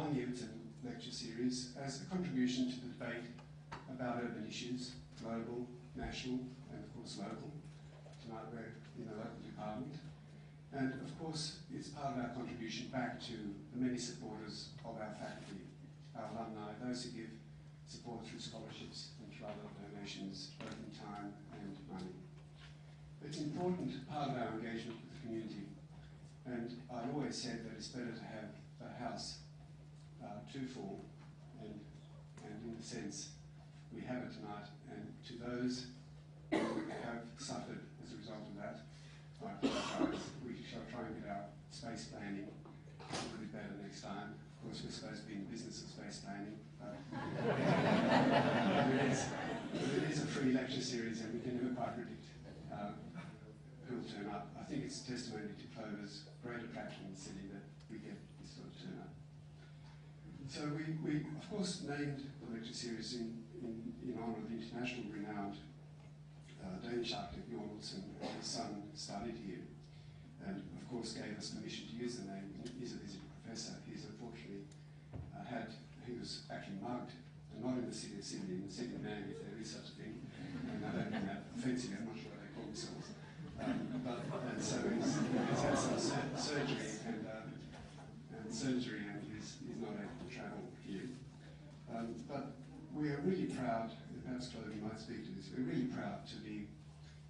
on the Utzon lecture series as a contribution to the debate about urban issues, global, national, and of course local. Tonight we're in the local department. And of course, it's part of our contribution back to the many supporters of our faculty, our alumni, those who give support through scholarships and through other donations, both in time and money. It's an important part of our engagement with the community. And I always said that it's better to have a house too full, and in a sense, we have it tonight. And to those who have suffered as a result of that, I apologise. We shall try and get our space planning a little bit better next time. Of course, we're supposed to be in the business of space planning, but it is a free lecture series, and we can never quite predict who will turn up. I think it's testimony to Clover's great attraction in the city that we get this sort of turn up. So we of course named the lecture series in honour of the international renowned Danish architect Utzon, and his son studied here, and of course gave us permission to use the name. He's a visiting professor. He's unfortunately he was actually mugged, and not in the city of Sydney, in the city of Man, if there is such a thing. And I don't mean that offensively, I'm not sure what they call themselves. And so he's had some surgery, and he's not able to travel here. But we are really proud, perhaps Clover might speak to this, we're really proud to be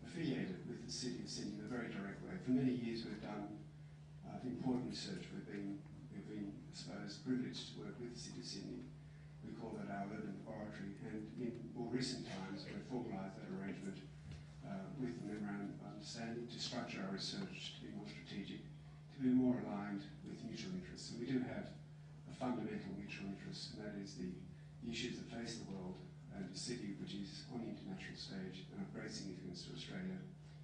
affiliated with the City of Sydney in a very direct way. For many years we've done important research. We've been, I suppose, privileged to work with the City of Sydney. We call that our urban laboratory, and in more recent times we've formalised that arrangement with the Memorandum of Understanding to structure our research to be more strategic, to be more aligned with mutual interests. And we do have a fundamental mutual interest, and that is the issues that face the world and a city which is on the international stage and of great significance to Australia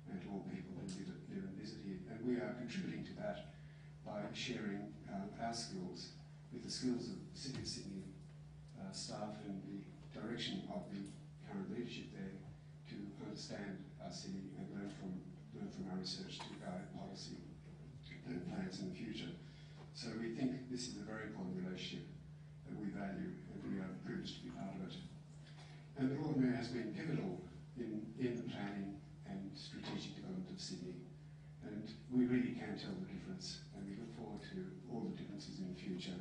and to all people who live and visit here. And we are contributing to that by sharing our skills with the skills of the City of Sydney staff and the direction of the current leadership there to understand our city and learn from our research to guide policy and plans in the future. So we think this is a very important relationship that we value, and we are privileged to be part of it. And the Lord Mayor has been pivotal in the planning and strategic development of Sydney, and we really can tell the difference, and we look forward to all the differences in the future.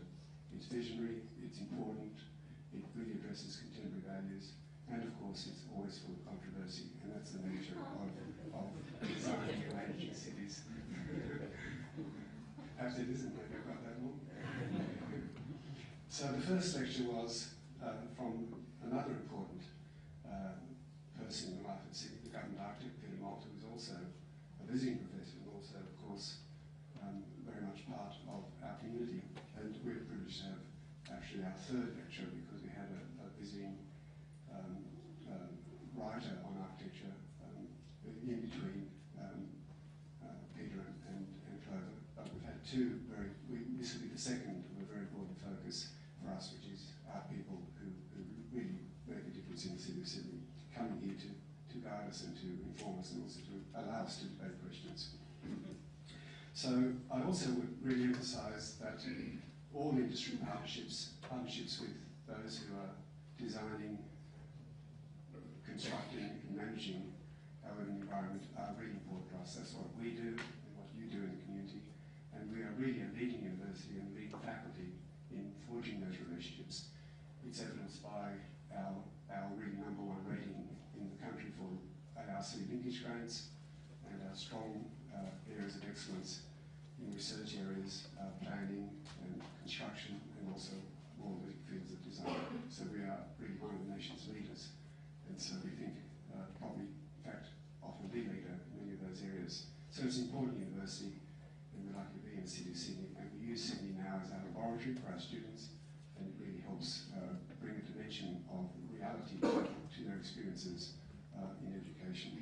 It's visionary, it's important, it really addresses contemporary values, and of course it's always full of controversy, and that's the nature of design and managing cities. Perhaps it isn't, maybe I've got that wrong. So the first lecture was from another important person in the life of the city, the government architect, Peter Malta, who's also a visiting professor and also, of course, very much part of our community. And we're privileged to have actually our third lecture because we had a visiting writer on architecture in between Peter and Clover. But we've had two this will be the second of a very important focus for us, which is our people who really make a difference in the City of Sydney, coming here to guide us and to inform us and also to allow us to debate questions. So I also would really emphasise that all industry partnerships with those who are designing, constructing and managing our urban environment are really important for us. That's what we do and what you do in the community. And we are really a leading university and leading faculty in forging those relationships. It's evidenced by our really #1 rating in the country for ARC linkage grants and our strong areas of excellence in research areas, planning and construction, and also all the fields of design. So we are really one of the nation's leaders, and so we think probably, in fact, often the leader in many of those areas. So it's an important university, and we're lucky to be in the City of Sydney, and we use Sydney now as our laboratory for our students, and it really helps bring a dimension of reality to their experiences in education.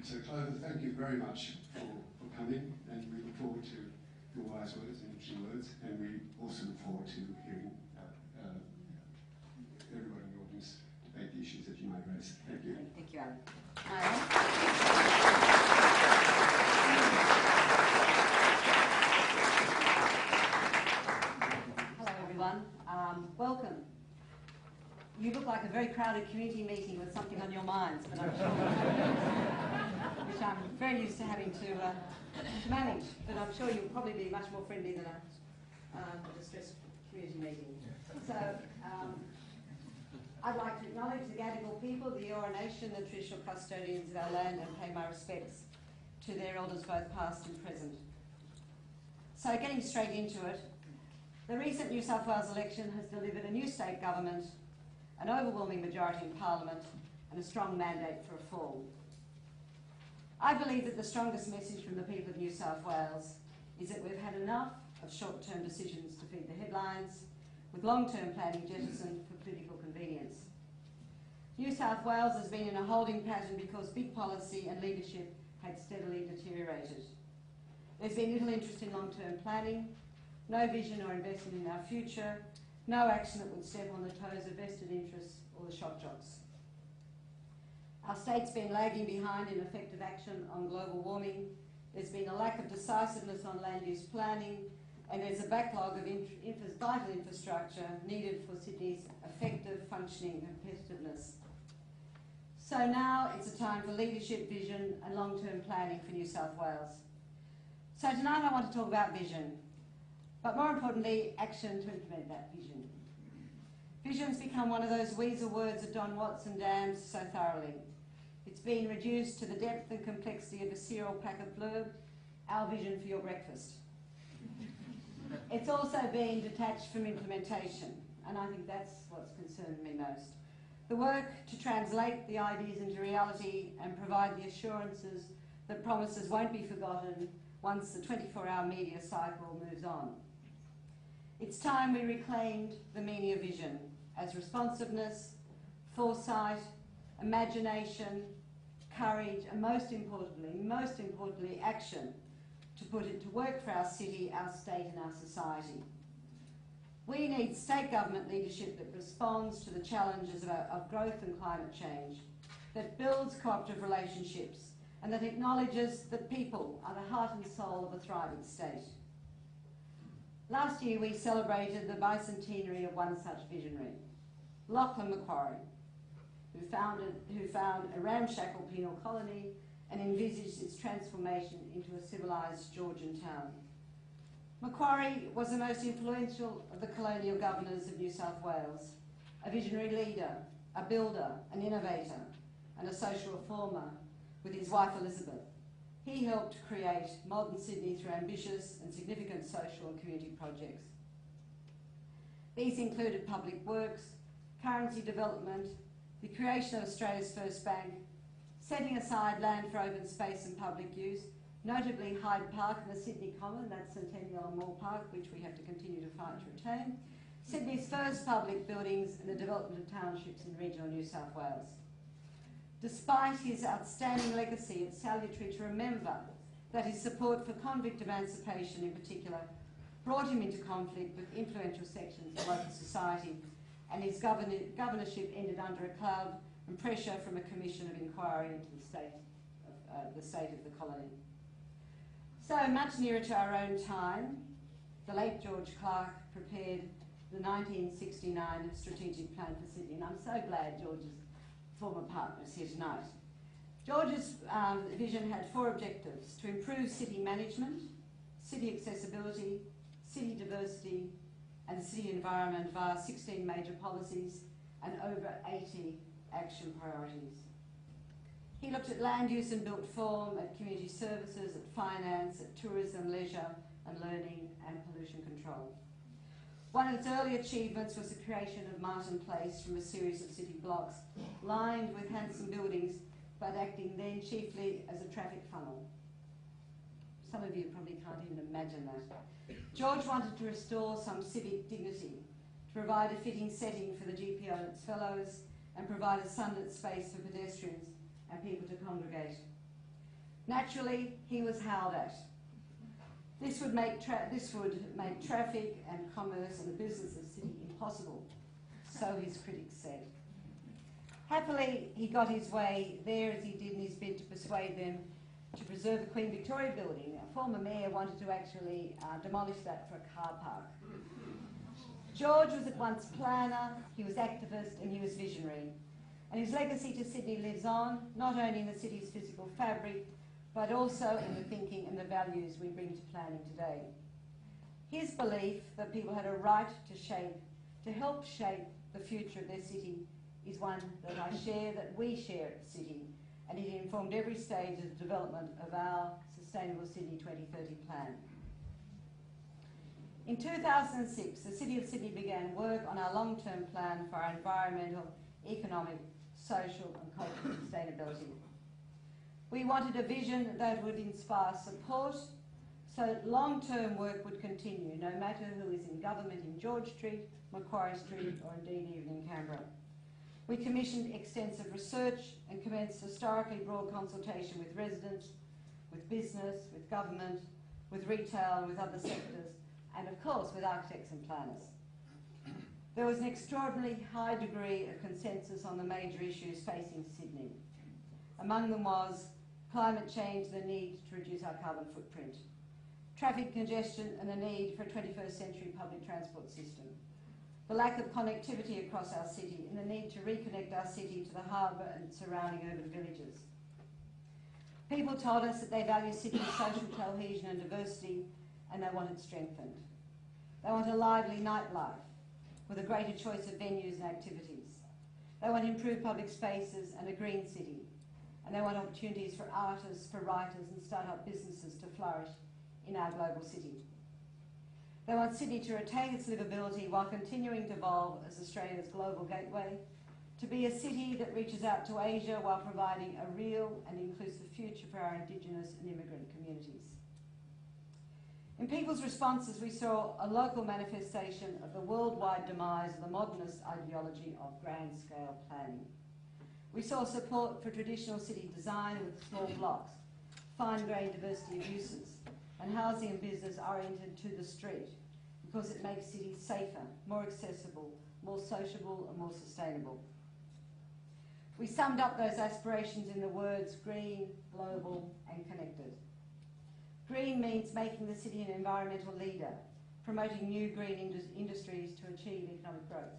So Clover, thank you very much for coming, and we look forward to your wise words and interesting words, and we also look forward to hearing everybody in the audience debate the issues that you might raise. Thank you. Thank you, Alan. Hello, everyone. welcome. You look like a very crowded community meeting with something on your minds, but I'm sure, which I'm very used to having to manage, but I'm sure you'll probably be much more friendly than a distressed community meeting. So, I'd like to acknowledge the Gadigal people, the Eora Nation, the traditional custodians of our land, and pay my respects to their elders, both past and present. So, getting straight into it, the recent New South Wales election has delivered a new state government, an overwhelming majority in Parliament, and a strong mandate for reform. I believe that the strongest message from the people of New South Wales is that we've had enough of short-term decisions to feed the headlines, with long-term planning jettisoned for political convenience. New South Wales has been in a holding pattern because big policy and leadership had steadily deteriorated. There's been little interest in long-term planning, no vision or investment in our future, no action that would step on the toes of vested interests or the shock jocks. Our state's been lagging behind in effective action on global warming. There's been a lack of decisiveness on land use planning, and there's a backlog of vital infrastructure needed for Sydney's effective functioning and competitiveness. So now it's a time for leadership, vision and long-term planning for New South Wales. So tonight I want to talk about vision, but more importantly, action to implement that vision. Vision's become one of those weasel words that Don Watson damns so thoroughly. It's been reduced to the depth and complexity of a cereal packet blurb, our vision for your breakfast. It's also been detached from implementation, and I think that's what's concerned me most. The work to translate the ideas into reality and provide the assurances that promises won't be forgotten once the 24-hour media cycle moves on. It's time we reclaimed the meaning of vision as responsiveness, foresight, imagination, courage, and most importantly, action to put it to work for our city, our state and our society. We need state government leadership that responds to the challenges of growth and climate change, that builds cooperative relationships, and that acknowledges that people are the heart and soul of a thriving state. Last year we celebrated the bicentenary of one such visionary, Lachlan Macquarie, who found a ramshackle penal colony and envisaged its transformation into a civilised Georgian town. Macquarie was the most influential of the colonial governors of New South Wales, a visionary leader, a builder, an innovator, and a social reformer with his wife Elizabeth. He helped create modern Sydney through ambitious and significant social and community projects. These included public works, currency development, the creation of Australia's first bank, setting aside land for open space and public use, notably Hyde Park and the Sydney Common, that's Centennial and Moore Park, which we have to continue to fight to retain, Sydney's first public buildings and the development of townships in regional New South Wales. Despite his outstanding legacy, it's salutary to remember that his support for convict emancipation in particular brought him into conflict with influential sections of local society, and his governorship ended under a cloud and pressure from a commission of inquiry into the state of the colony. So much nearer to our own time, the late George Clark prepared the 1969 strategic plan for Sydney, and I'm so glad George's former partner is here tonight. George's vision had 4 objectives: to improve city management, city accessibility, city diversity, and city environment via 16 major policies and over 80 action priorities. He looked at land use and built form, at community services, at finance, at tourism, leisure and learning, and pollution control. One of its early achievements was the creation of Martin Place from a series of city blocks lined with handsome buildings, but acting then chiefly as a traffic funnel. Some of you probably can't even imagine that. George wanted to restore some civic dignity, to provide a fitting setting for the GPO and its fellows, and provide a sunlit space for pedestrians and people to congregate. Naturally, he was howled at. This would make traffic and commerce and the business of the city impossible, so his critics said. Happily, he got his way there, as he did in his bid to persuade them to preserve the Queen Victoria building. A former mayor wanted to actually demolish that for a car park. George was at once planner, he was activist, and he was visionary. And his legacy to Sydney lives on, not only in the city's physical fabric, but also in the thinking and the values we bring to planning today. His belief that people had a right to help shape the future of their city is one that I share, that we share at the city, and it informed every stage of the development of our Sustainable Sydney 2030 plan. In 2006, the City of Sydney began work on our long-term plan for our environmental, economic, social and cultural sustainability. We wanted a vision that would inspire support so that long-term work would continue, no matter who is in government in George Street, Macquarie Street or indeed even in Canberra. We commissioned extensive research and commenced historically broad consultation with residents, with business, with government, with retail and with other sectors, and of course with architects and planners. There was an extraordinarily high degree of consensus on the major issues facing Sydney. Among them was climate change, the need to reduce our carbon footprint, traffic congestion and the need for a 21st century public transport system, the lack of connectivity across our city and the need to reconnect our city to the harbour and surrounding urban villages. People told us that they value Sydney's social cohesion and diversity and they want it strengthened. They want a lively nightlife with a greater choice of venues and activities. They want improved public spaces and a green city. And they want opportunities for artists, for writers and start-up businesses to flourish in our global city. They want Sydney to retain its livability while continuing to evolve as Australia's global gateway, to be a city that reaches out to Asia while providing a real and inclusive future for our Indigenous and immigrant communities. In people's responses, we saw a local manifestation of the worldwide demise of the modernist ideology of grand-scale planning. We saw support for traditional city design with small blocks, fine-grained diversity of uses, and housing and business oriented to the street because it makes cities safer, more accessible, more sociable and more sustainable. We summed up those aspirations in the words green, global and connected. Green means making the city an environmental leader, promoting new green industries to achieve economic growth.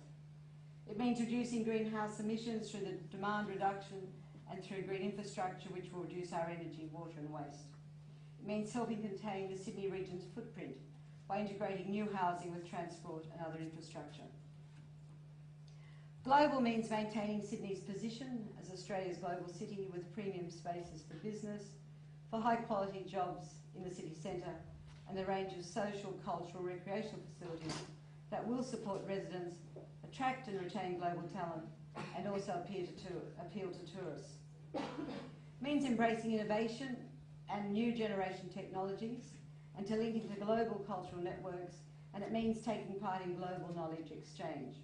It means reducing greenhouse emissions through the demand reduction and through green infrastructure which will reduce our energy, water and waste. It means helping contain the Sydney region's footprint by integrating new housing with transport and other infrastructure. Global means maintaining Sydney's position as Australia's global city with premium spaces for business, for high quality jobs in the city centre and a range of social, cultural, recreational facilities that will support residents, attract and retain global talent and also appeal to tourists. It means embracing innovation and new generation technologies and to link into global cultural networks, and it means taking part in global knowledge exchange.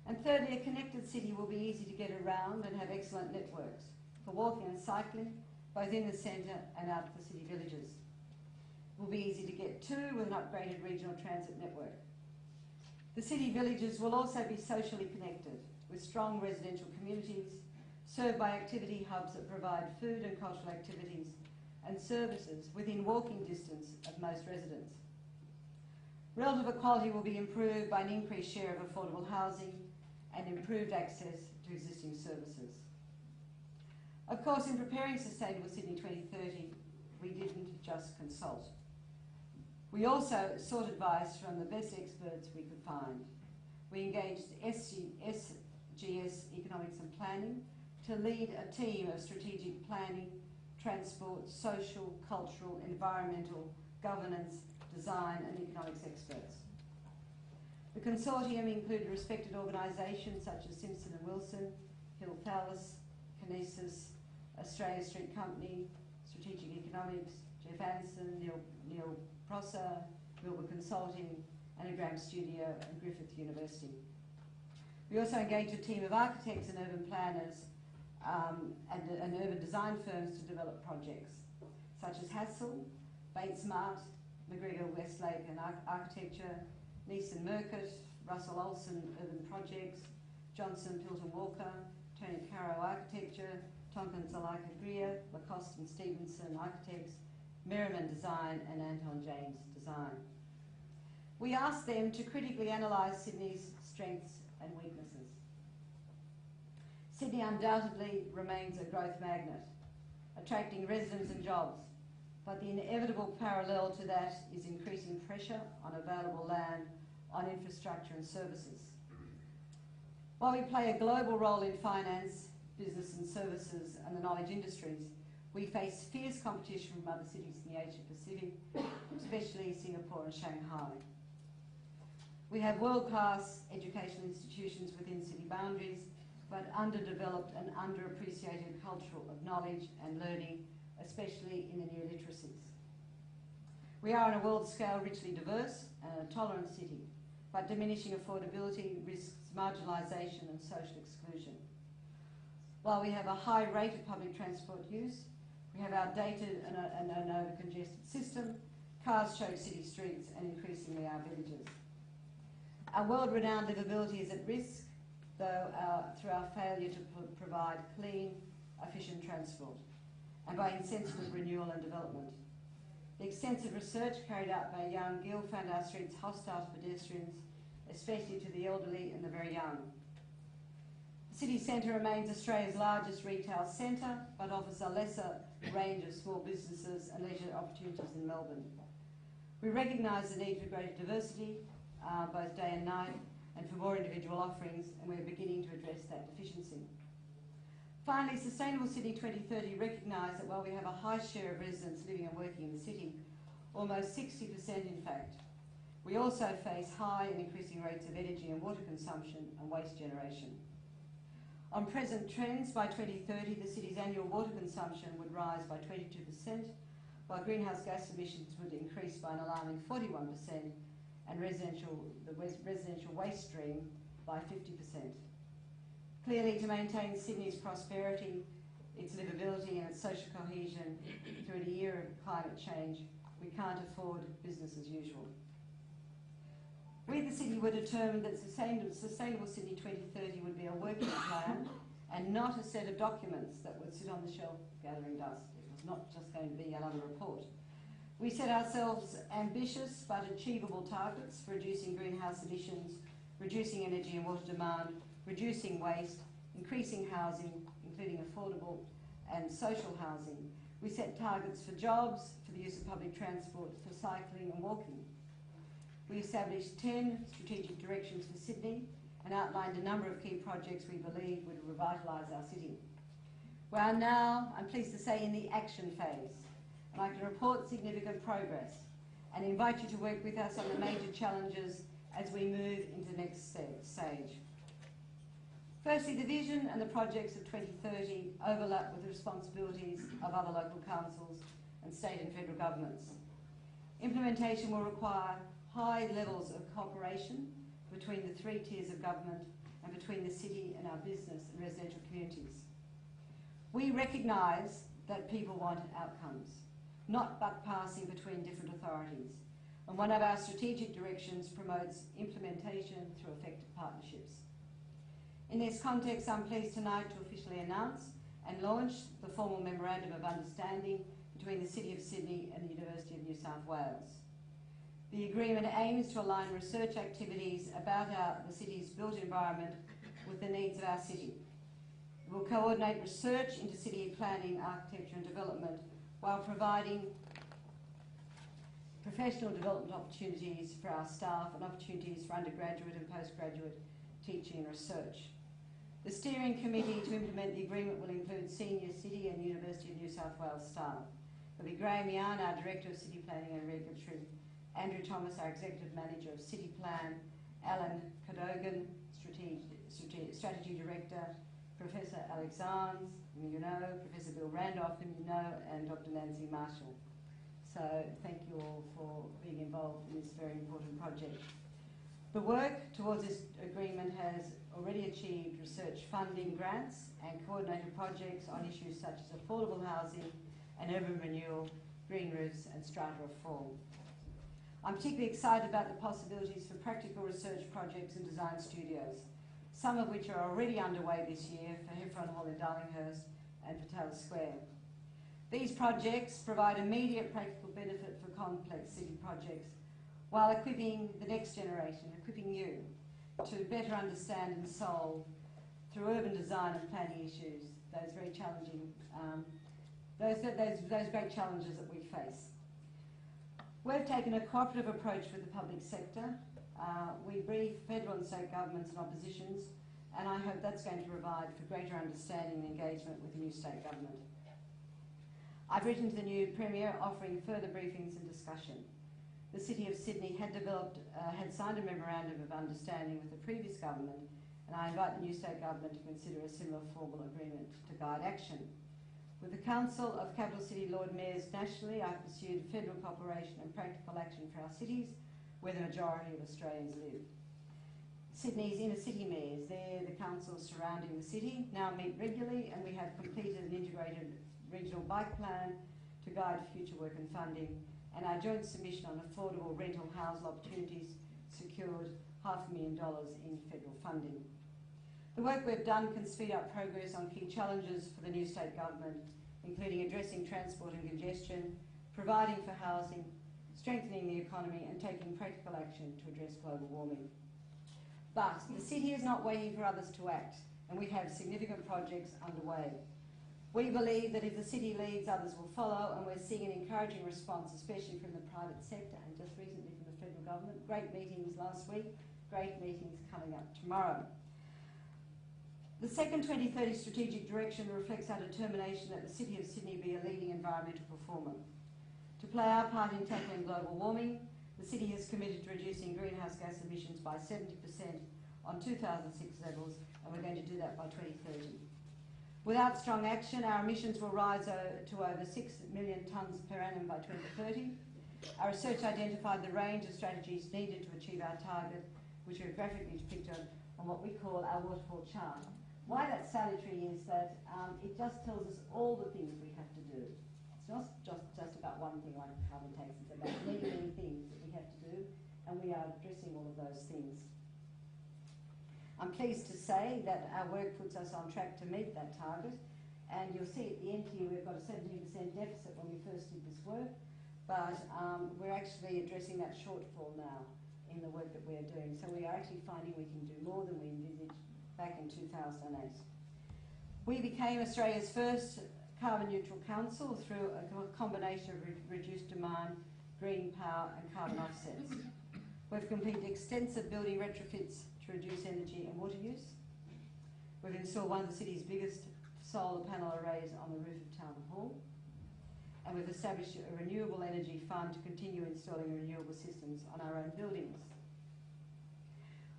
And thirdly, a connected city will be easy to get around and have excellent networks for walking and cycling, both in the centre and out to the city villages. It will be easy to get to with an upgraded regional transit network. The city villages will also be socially connected with strong residential communities served by activity hubs that provide food and cultural activities and services within walking distance of most residents. Relative equality will be improved by an increased share of affordable housing and improved access to existing services. Of course, in preparing Sustainable Sydney 2030, we didn't just consult. We also sought advice from the best experts we could find. We engaged SGS Economics and Planning to lead a team of strategic planning, transport, social, cultural, environmental, governance, design and economics experts. The consortium included respected organisations such as Simpson & Wilson, Hill Palace, Kinesis, Australia Street Company, Strategic Economics, Jeff Anderson, Neil Prosser, Wilbur Consulting, Anagram Studio and Griffith University. We also engaged a team of architects and urban planners and urban design firms to develop projects such as Hassel, Bates Mart, McGregor Westlake and Architecture, Neeson Murcutt, Russell Olsen Urban Projects, Johnson Pilton Walker, Tony Caro Architecture, Tonkin Zalika Greer, Lacoste and Stevenson Architects, Merriman Design and Anton James Design. We asked them to critically analyse Sydney's strengths and weaknesses. Sydney undoubtedly remains a growth magnet, attracting residents and jobs, but the inevitable parallel to that is increasing pressure on available land, on infrastructure and services. While we play a global role in finance, business and services and the knowledge industries, we face fierce competition from other cities in the Asia Pacific, especially Singapore and Shanghai. We have world-class educational institutions within city boundaries, but underdeveloped and underappreciated culture of knowledge and learning, especially in the new literacies. We are on a world scale richly diverse and a tolerant city, but diminishing affordability risks marginalisation and social exclusion. While we have a high rate of public transport use, we have outdated and an over-congested system, cars choke city streets and increasingly our villages. Our world-renowned livability is at risk, though through our failure to provide clean, efficient transport, and by insensitive renewal and development. The extensive research carried out by Gill found our streets hostile to pedestrians, especially to the elderly and the very young. The city centre remains Australia's largest retail centre, but offers a lesser range of small businesses and leisure opportunities in Melbourne. We recognise the need for greater diversity, both day and night, and for more individual offerings, and we're beginning to address that deficiency. Finally, Sustainable City 2030 recognised that while we have a high share of residents living and working in the city, almost 60% in fact, we also face high and increasing rates of energy and water consumption and waste generation. On present trends, by 2030 the city's annual water consumption would rise by 22%, while greenhouse gas emissions would increase by an alarming 41%, and the residential waste stream by 50%. Clearly, to maintain Sydney's prosperity, its livability and its social cohesion through a year of climate change, we can't afford business as usual. We, the city, were determined that Sustainable Sydney 2030 would be a working plan and not a set of documents that would sit on the shelf gathering dust. It was not just going to be another report. We set ourselves ambitious but achievable targets for reducing greenhouse emissions, reducing energy and water demand, reducing waste, increasing housing, including affordable and social housing. We set targets for jobs, for the use of public transport, for cycling and walking. We established 10 strategic directions for Sydney and outlined a number of key projects we believe would revitalise our city. We are now, I'm pleased to say, in the action phase, and I can report significant progress and invite you to work with us on the major challenges as we move into the next stage. Firstly, the vision and the projects of 2030 overlap with the responsibilities of other local councils and state and federal governments. Implementation will require high levels of cooperation between the three tiers of government and between the city and our business and residential communities. We recognise that people want outcomes, not buck passing between different authorities, and one of our strategic directions promotes implementation through effective partnerships. In this context, I'm pleased tonight to officially announce and launch the formal Memorandum of Understanding between the City of Sydney and the University of New South Wales. The agreement aims to align research activities about the city's built environment with the needs of our city. It will coordinate research into city planning, architecture and development while providing professional development opportunities for our staff and opportunities for undergraduate and postgraduate teaching and research. The steering committee to implement the agreement will include senior City and University of New South Wales staff. There'll be Graham Yarn, our Director of City Planning and Regulatory, Andrew Thomas, our Executive Manager of City Plan, Alan Cadogan, Strategy Director, Professor Alexandre, whom you know, Professor Bill Randolph, whom you know, and Dr. Nancy Marshall. So thank you all for being involved in this very important project. The work towards this agreement has already achieved research funding grants and coordinated projects on issues such as affordable housing and urban renewal, green roofs and strata reform. I'm particularly excited about the possibilities for practical research projects and design studios, some of which are already underway this year for Heffron Hall in Darlinghurst and for Taylor Square. These projects provide immediate practical benefit for complex city projects, while equipping the next generation, equipping you, to better understand and solve, through urban design and planning issues, those very challenging, those great challenges that we face. We've taken a cooperative approach with the public sector. We brief federal and state governments and oppositions, and I hope that's going to provide for greater understanding and engagement with the new state government. I've written to the new Premier offering further briefings and discussion. The City of Sydney had signed a memorandum of understanding with the previous government, and I invite the new state government to consider a similar formal agreement to guide action. With the Council of Capital City Lord Mayors nationally, I've pursued federal cooperation and practical action for our cities, where the majority of Australians live. Sydney's inner city mayors, they're the councils surrounding the city, now meet regularly, and we have completed an integrated regional bike plan to guide future work and funding, and our joint submission on affordable rental housing opportunities secured $500,000 in federal funding. The work we've done can speed up progress on key challenges for the new state government, including addressing transport and congestion, providing for housing, strengthening the economy, and taking practical action to address global warming. But the city is not waiting for others to act, and we have significant projects underway. We believe that if the city leads, others will follow, and we're seeing an encouraging response, especially from the private sector and just recently from the federal government. Great meetings last week, great meetings coming up tomorrow. The second 2030 strategic direction reflects our determination that the City of Sydney be a leading environmental performer. To play our part in tackling global warming, the city has committed to reducing greenhouse gas emissions by 70% on 2006 levels, and we're going to do that by 2030. Without strong action, our emissions will rise to over 6 million tonnes per annum by 2030. Our research identified the range of strategies needed to achieve our target, which are graphically depicted on what we call our waterfall chart. Why that's salutary is that it just tells us all the things we have to do. It's not just about one thing like carbon tax, it's about many, many things that we have to do, and we are addressing all of those things. I'm pleased to say that our work puts us on track to meet that target, and you'll see at the end here we've got a 17% deficit when we first did this work, but we're actually addressing that shortfall now in the work that we're doing. So we are actually finding we can do more than we envisaged back in 2008. We became Australia's first carbon neutral council through a combination of reduced demand, green power and carbon offsets. We've completed extensive building retrofits to reduce energy and water use. We've installed one of the city's biggest solar panel arrays on the roof of Town Hall. And we've established a renewable energy fund to continue installing renewable systems on our own buildings.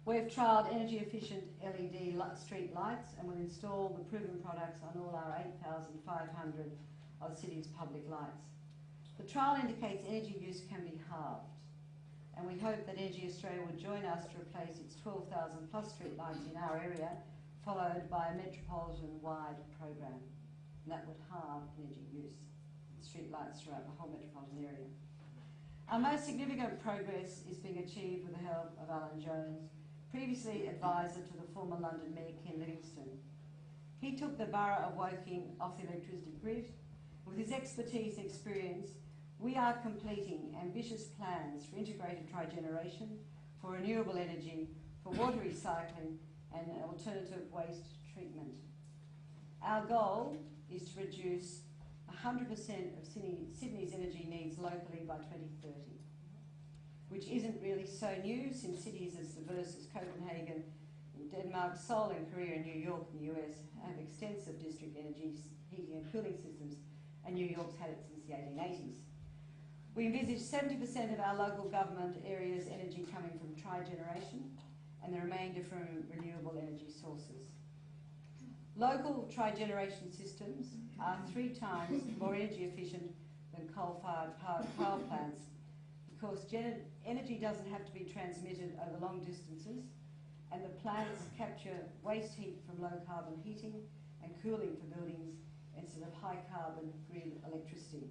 We've trialled energy efficient LED street lights, and will install the proven products on all our 8,500 of the city's public lights. The trial indicates energy use can be halved, and we hope that Energy Australia would join us to replace its 12,000 plus street lights in our area, followed by a metropolitan-wide program. And that would halve energy use, street lights throughout the whole metropolitan area. Our most significant progress is being achieved with the help of Alan Jones, previously advisor to the former London Mayor Ken Livingstone. He took the borough of Woking off the electricity grid. With his expertise and experience, we are completing ambitious plans for integrated trigeneration, for renewable energy, for water recycling and alternative waste treatment. Our goal is to reduce 100% of Sydney's energy needs locally by 2030, which isn't really so new since cities as diverse as Copenhagen in Denmark, Seoul in Korea and New York in the US have extensive district energy heating and cooling systems, and New York's had it since the 1880s. We envisage 70% of our local government areas' energy coming from trigeneration and the remainder from renewable energy sources. Local trigeneration systems are 3 times more energy efficient than coal-fired power plants because energy doesn't have to be transmitted over long distances, and the plants capture waste heat from low-carbon heating and cooling for buildings instead of high-carbon grid electricity.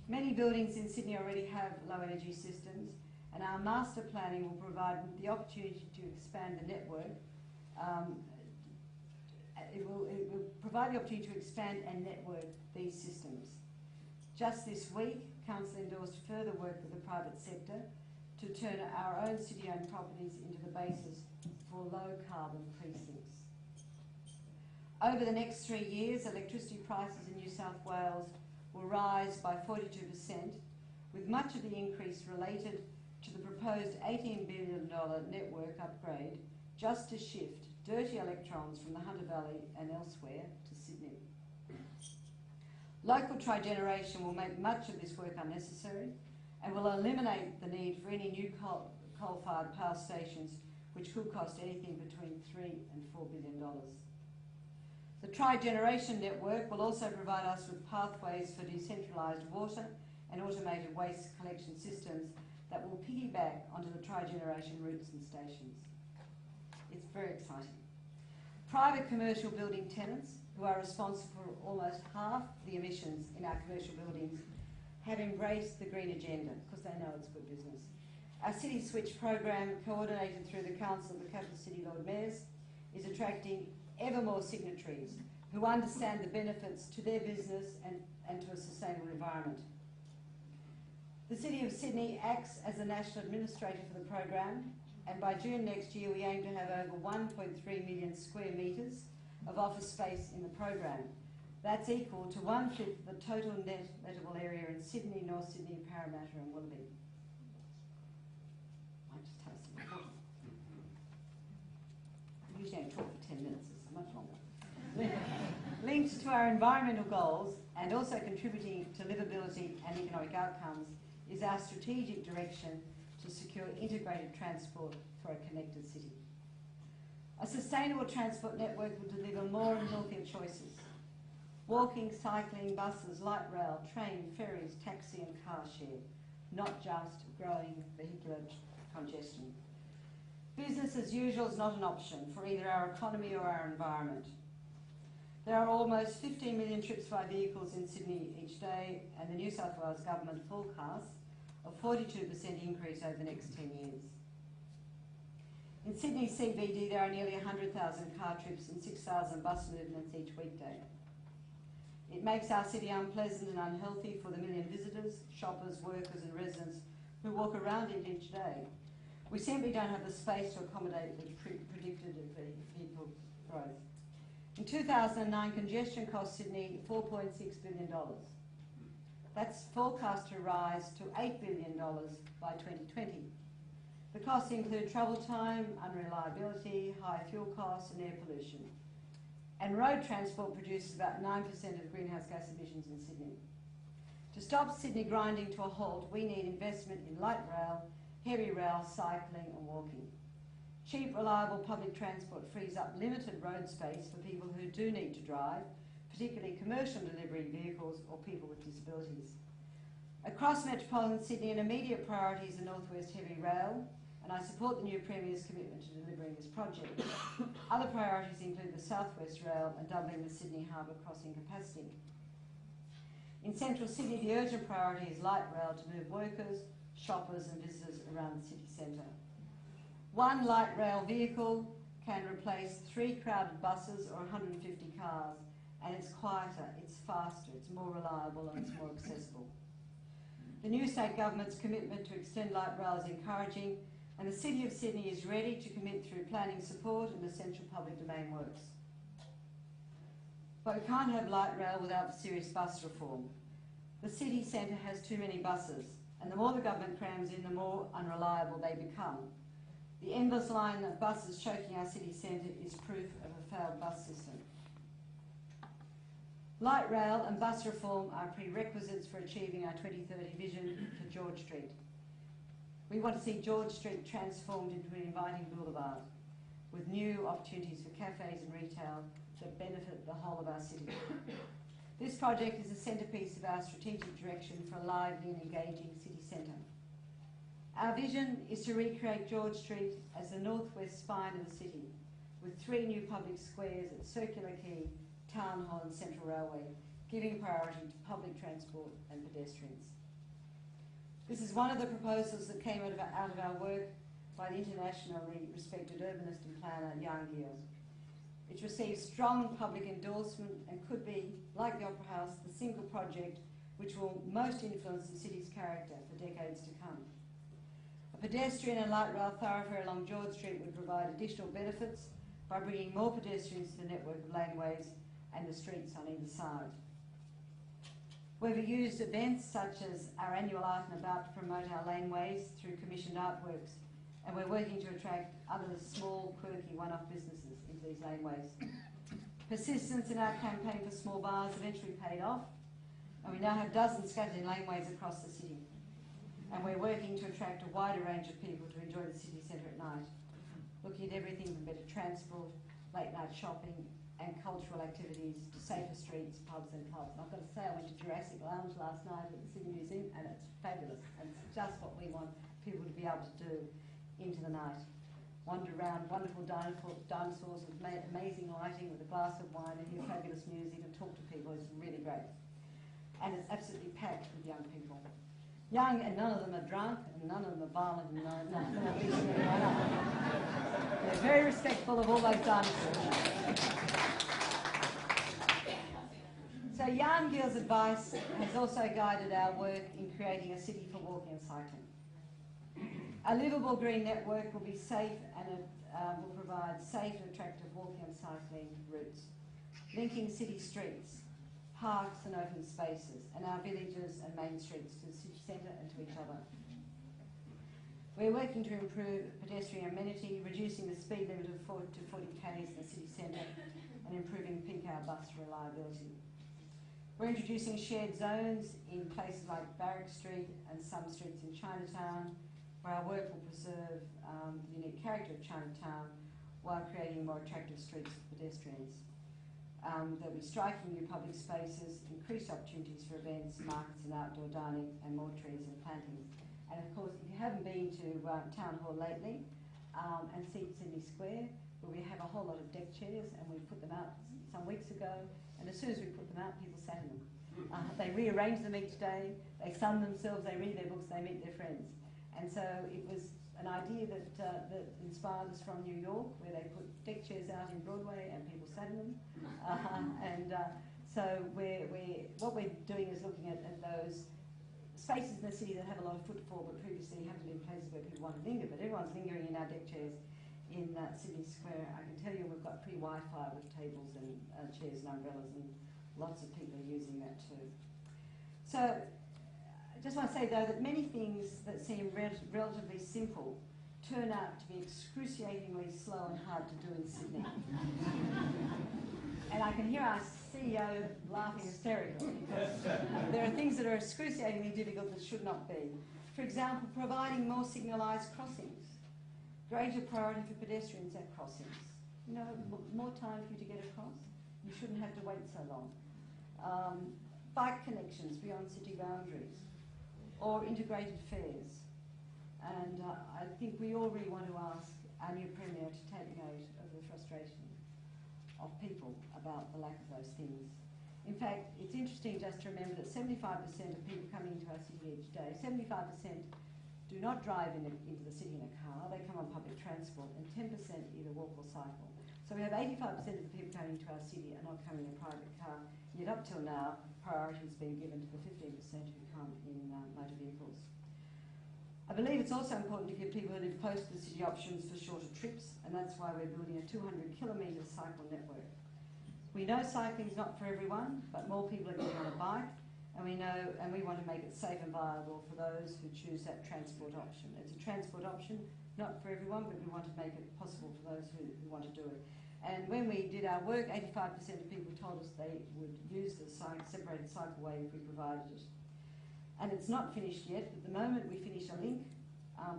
Many buildings in Sydney already have low-energy systems, and our master planning will provide the opportunity to expand the network. It will provide the opportunity to expand and network these systems. Just this week, Council endorsed further work with the private sector to turn our own city-owned properties into the basis for low-carbon precincts. Over the next 3 years, electricity prices in New South Wales will rise by 42%, with much of the increase related to the proposed $18 billion network upgrade just to shift dirty electrons from the Hunter Valley and elsewhere to Sydney. Local trigeneration will make much of this work unnecessary and will eliminate the need for any new coal-fired power stations, which could cost anything between $3 and $4 billion. The trigeneration network will also provide us with pathways for decentralised water and automated waste collection systems that will piggyback onto the trigeneration routes and stations. It's very exciting. Private commercial building tenants, who are responsible for almost half the emissions in our commercial buildings, have embraced the green agenda because they know it's good business. Our City Switch program, coordinated through the Council of the Capital City Lord Mayors, is attracting ever more signatories who understand the benefits to their business and to a sustainable environment. The City of Sydney acts as the national administrator for the program, and by June next year we aim to have over 1.3 million square metres of office space in the program. That's equal to 1/5 the total net lettable area in Sydney, North Sydney, Parramatta and Willoughby. I just have some water. I usually only talk for 10 minutes, it's much longer. Linked to our environmental goals and also contributing to livability and economic outcomes is our strategic direction to secure integrated transport for a connected city. A sustainable transport network will deliver more and healthier choices. Walking, cycling, buses, light rail, train, ferries, taxi and car share, not just growing vehicular congestion. Business as usual is not an option for either our economy or our environment. There are almost 15 million trips by vehicles in Sydney each day, and the New South Wales Government forecasts a 42% increase over the next 10 years. In Sydney CBD, there are nearly 100,000 car trips and 6,000 bus movements each weekday. It makes our city unpleasant and unhealthy for the million visitors, shoppers, workers and residents who walk around it each day. We simply don't have the space to accommodate the predicted vehicle growth. In 2009, congestion cost Sydney $4.6 billion. That's forecast to rise to $8 billion by 2020. The costs include travel time, unreliability, high fuel costs and air pollution. And road transport produces about 9% of greenhouse gas emissions in Sydney. To stop Sydney grinding to a halt, we need investment in light rail, heavy rail, cycling and walking. Cheap, reliable public transport frees up limited road space for people who do need to drive, particularly commercial delivery vehicles or people with disabilities. Across metropolitan Sydney, an immediate priority is the North West Heavy Rail, and I support the new Premier's commitment to delivering this project. Other priorities include the South West Rail and doubling the Sydney Harbour crossing capacity. In central Sydney, the urgent priority is light rail to move workers, shoppers and visitors around the city centre. One light rail vehicle can replace 3 crowded buses or 150 cars, and it's quieter, it's faster, it's more reliable and it's more accessible. The new state government's commitment to extend light rail is encouraging, and the City of Sydney is ready to commit through planning support and essential public domain works. But we can't have light rail without serious bus reform. The city centre has too many buses, and the more the government crams in, the more unreliable they become. The endless line of buses choking our city centre is proof of a failed bus system. Light rail and bus reform are prerequisites for achieving our 2030 vision for George Street. We want to see George Street transformed into an inviting boulevard with new opportunities for cafes and retail that benefit the whole of our city. This project is a centrepiece of our strategic direction for a lively and engaging city centre. Our vision is to recreate George Street as the northwest spine of the city, with 3 new public squares at Circular Quay, Town Hall and Central Railway, giving priority to public transport and pedestrians. This is one of the proposals that came out of our work by the internationally respected urbanist and planner Jan Gehl. It received strong public endorsement and could be, like the Opera House, the single project which will most influence the city's character for decades to come. A pedestrian and light rail thoroughfare along George Street would provide additional benefits by bringing more pedestrians to the network of laneways and the streets on either side. We've used events such as our annual Art and About to promote our laneways through commissioned artworks, and we're working to attract other small, quirky, one-off businesses into these laneways. Persistence in our campaign for small bars eventually paid off, and we now have dozens scattered in laneways across the city. And we're working to attract a wider range of people to enjoy the city centre at night, looking at everything from better transport, late night shopping and cultural activities to safer streets, pubs and clubs. And I've got to say, I went to Jurassic Lounge last night at the City Museum and it's fabulous. And it's just what we want people to be able to do into the night. Wander around wonderful dinosaurs with amazing lighting with a glass of wine and hear fabulous music and talk to people. It's really great. And it's absolutely packed with young people. Young, and none of them are drunk, and none of them are violent, and none of them are beating anyone up. They're very respectful of all those dinosaurs. So Young Gill's advice has also guided our work in creating a city for walking and cycling. A livable green network will be safe and will provide safe and attractive walking and cycling routes, linking city streets, parks and open spaces, and our villages and main streets to the city centre and to each other. We're working to improve pedestrian amenity, reducing the speed limit to 40 km in the city centre and improving peak hour bus reliability. We're introducing shared zones in places like Barrack Street and some streets in Chinatown, where our work will preserve the unique character of Chinatown while creating more attractive streets for pedestrians. There'll be striking new public spaces, increased opportunities for events, markets and outdoor dining, and more trees and plantings. And of course, if you haven't been to Town Hall lately and seen Sydney Square, where we have a whole lot of deck chairs, and we put them out some weeks ago, and as soon as we put them out, people sat in them. They rearrange them each day, they sun themselves, they read their books, they meet their friends. And so it was an idea that inspired us from New York, where they put deck chairs out in Broadway and people sat in them. So what we're doing is looking at those spaces in the city that have a lot of footfall, but previously haven't been places where people want to linger. But everyone's lingering in our deck chairs in Sydney Square. I can tell you we've got pre-Wi-Fi with tables and chairs and umbrellas, and lots of people are using that too. So I just want to say, though, that many things that seem relatively simple turn out to be excruciatingly slow and hard to do in Sydney. And I can hear our CEO laughing hysterically because there are things that are excruciatingly difficult that should not be. For example, providing more signalised crossings, greater priority for pedestrians at crossings. You know, more time for you to get across. You shouldn't have to wait so long. Bike connections beyond city boundaries, or integrated fares. And I think we all really want to ask our new Premier to take note of the frustration of people about the lack of those things. In fact, it's interesting just to remember that 75% of people coming into our city each day, 75% do not drive into the city in a car, they come on public transport, and 10% either walk or cycle. So we have 85% of the people coming into our city are not coming in a private car, yet up till now, priority has been given to the 15% who come in motor vehicles. I believe it's also important to give people who live close to the city options for shorter trips, and that's why we're building a 200-kilometre cycle network. We know cycling is not for everyone, but more people are getting on a bike, and we want to make it safe and viable for those who choose that transport option. It's a transport option, not for everyone, but we want to make it possible for those who want to do it. And when we did our work, 85% of people told us they would use the separated cycleway if we provided it. And it's not finished yet, but the moment we finish a link,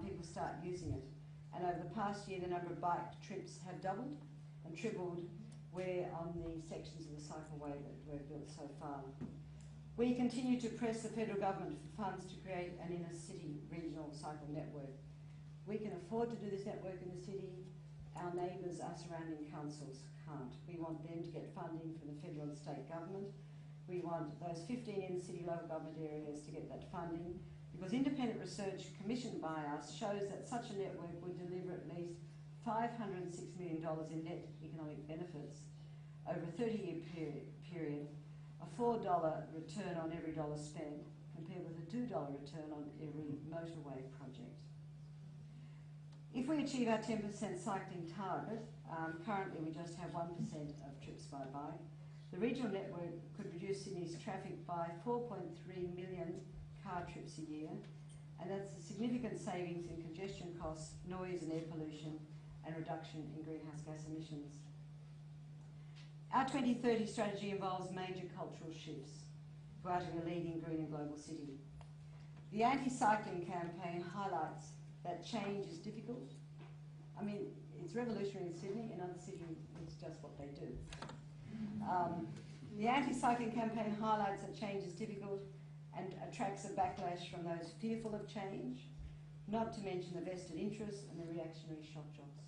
people start using it. And over the past year, the number of bike trips have doubled and tripled where on the sections of the cycleway that we've built so far. We continue to press the federal government for funds to create an inner city regional cycle network. We can afford to do this network in the city. Our neighbours, our surrounding councils can't. We want them to get funding from the federal and state government. We want those 15 in-city local government areas to get that funding, because independent research commissioned by us shows that such a network would deliver at least $506 million in net economic benefits over a 30-year period, a $4 return on every dollar spent, compared with a $2 return on every motorway project. If we achieve our 10% cycling target, currently we just have 1% of trips by bike, the regional network could reduce Sydney's traffic by 4.3 million car trips a year, and that's a significant savings in congestion costs, noise and air pollution, and reduction in greenhouse gas emissions. Our 2030 strategy involves major cultural shifts to out of a leading green and global city. The anti-cycling campaign highlights that change is difficult. I mean, it's revolutionary in Sydney, in other cities it's just what they do. The anti-cycling campaign highlights that change is difficult and attracts a backlash from those fearful of change, not to mention the vested interests and the reactionary shock jobs.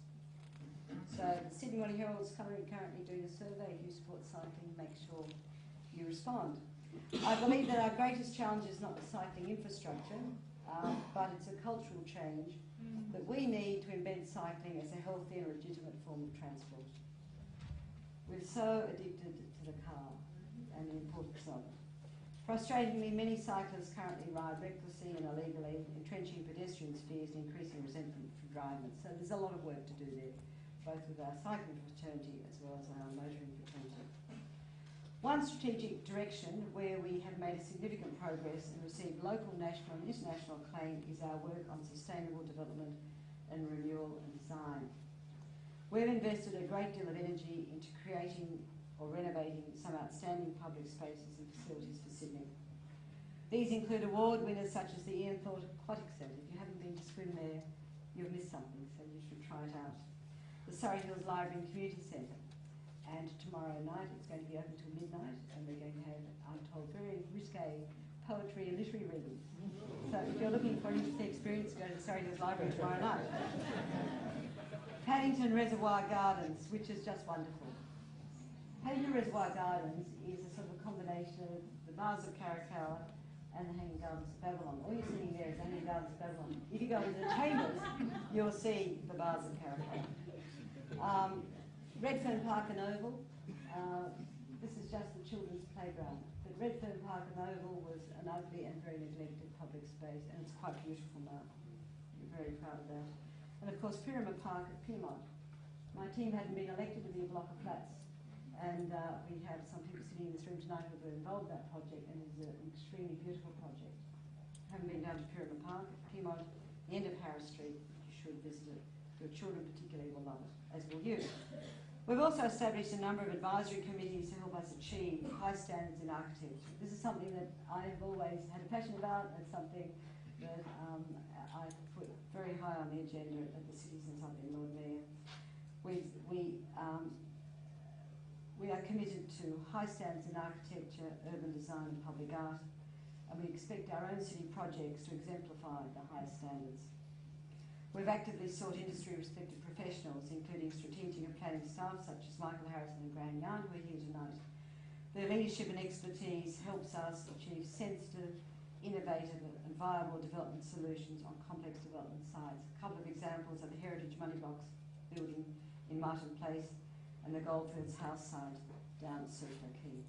So the Sydney Morning Herald's currently doing a survey. If you support cycling, make sure you respond. I believe that our greatest challenge is not the cycling infrastructure, but it's a cultural change that we need to embed cycling as a healthy and legitimate form of transport. We're so addicted to the car and the importance of it. Frustratingly, many cyclists currently ride recklessly and illegally, entrenching pedestrian spheres and increasing resentment for driving. So there's a lot of work to do there, both with our cycling fraternity as well as our motoring fraternity. One strategic direction where we have made significant progress and received local, national and international acclaim is our work on sustainable development and renewal and design. We've invested a great deal of energy into creating or renovating some outstanding public spaces and facilities for Sydney. These include award winners such as the Ian Thorpe Aquatic Centre. If you haven't been to swim there, you've missed something, so you should try it out. The Surrey Hills Library and Community Centre. And tomorrow night it's going to be open till midnight, and we're going to have, I'm told, very risque poetry and literary readings. So if you're looking for an interesting experience, go to the Surrey Hills Library tomorrow night. Paddington Reservoir Gardens, which is just wonderful. Paddington Reservoir Gardens is a sort of a combination of the Bars of Caracalla and the Hanging Gardens of Babylon. All you're seeing there is Hanging Gardens of Babylon. If you go into the chambers, you'll see the Bars of Caracalla. Redfern Park and Oval, this is just the children's playground. But Redfern Park and Oval was an ugly and very neglected public space, and it's quite beautiful now. We're very proud of that. And of course, Pyramid Park at Pyrmont. My team hadn't been elected to be a block of flats, and we have some people sitting in this room tonight who were involved in that project, and it's an extremely beautiful project. Haven't been down to Pyramid Park at Pyrmont, the end of Harris Street, you should visit it. Your children particularly will love it, as will you. We've also established a number of advisory committees to help us achieve high standards in architecture. This is something that I have always had a passion about. It's something that I put very high on the agenda at the city since I've been Lord Mayor. We are committed to high standards in architecture, urban design and public art, and we expect our own city projects to exemplify the highest standards. We've actively sought industry-respected professionals, including strategic and planning staff such as Michael Harrison and Graham Yarn, who are here tonight. Their leadership and expertise helps us achieve sensitive, innovative and viable development solutions on complex development sites. A couple of examples are the Heritage Money Box building in Martin Place and the Goldfields House site down at Circular Quay.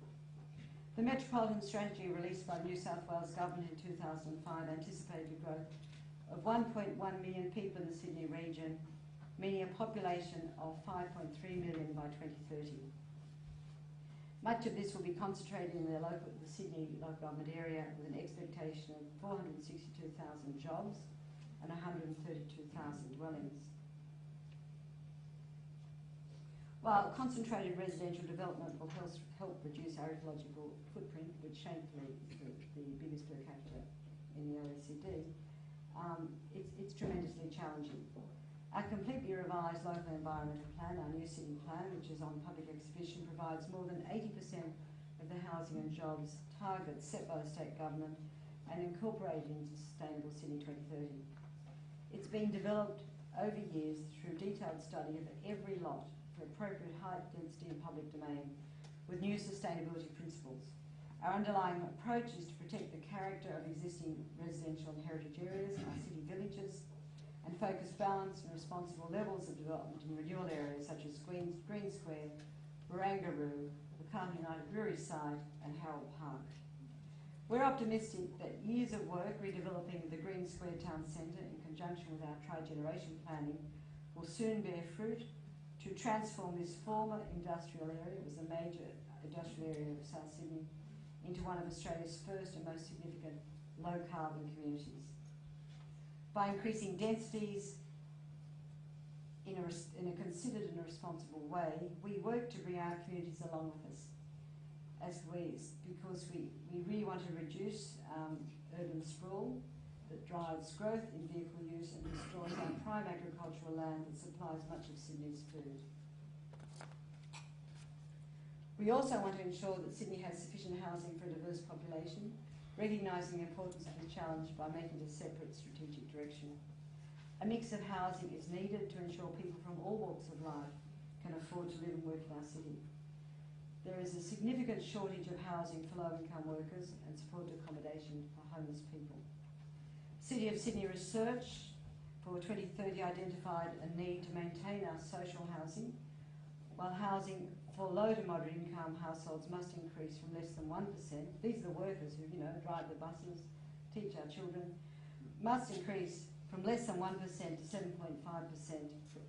The Metropolitan Strategy released by the New South Wales Government in 2005 anticipated growth of 1.1 million people in the Sydney region, meaning a population of 5.3 million by 2030. Much of this will be concentrated in the Sydney local government area, with an expectation of 462,000 jobs and 132,000 dwellings. While concentrated residential development will help reduce our ecological footprint, which shamefully is the biggest per capita in the OECD, it's tremendously challenging. Our completely revised local environmental plan, our new city plan, which is on public exhibition, provides more than 80% of the housing and jobs targets set by the state government and incorporated into Sustainable Sydney 2030. It's been developed over years through detailed study of every lot for appropriate height, density and public domain, with new sustainability principles. Our underlying approach is to protect the character of existing residential and heritage areas, our city villages, and focus balanced and responsible levels of development in renewal areas such as Green Square, Barangaroo, the Carlton United Brewery site, and Harold Park. We're optimistic that years of work redeveloping the Green Square Town Centre in conjunction with our tri-generation planning will soon bear fruit to transform this former industrial area, it was a major industrial area of South Sydney, into one of Australia's first and most significant low-carbon communities. By increasing densities in a considered and responsible way, we work to bring our communities along with us, because we really want to reduce urban sprawl that drives growth in vehicle use and destroys our prime agricultural land that supplies much of Sydney's food. We also want to ensure that Sydney has sufficient housing for a diverse population, recognising the importance of the challenge by making it a separate strategic direction. A mix of housing is needed to ensure people from all walks of life can afford to live and work in our city. There is a significant shortage of housing for low-income workers and supported accommodation for homeless people. City of Sydney research for 2030 identified a need to maintain our social housing, while housing for low to moderate income households must increase from less than 1%. These are the workers who, drive the buses, teach our children, must increase from less than 1% to 7.5%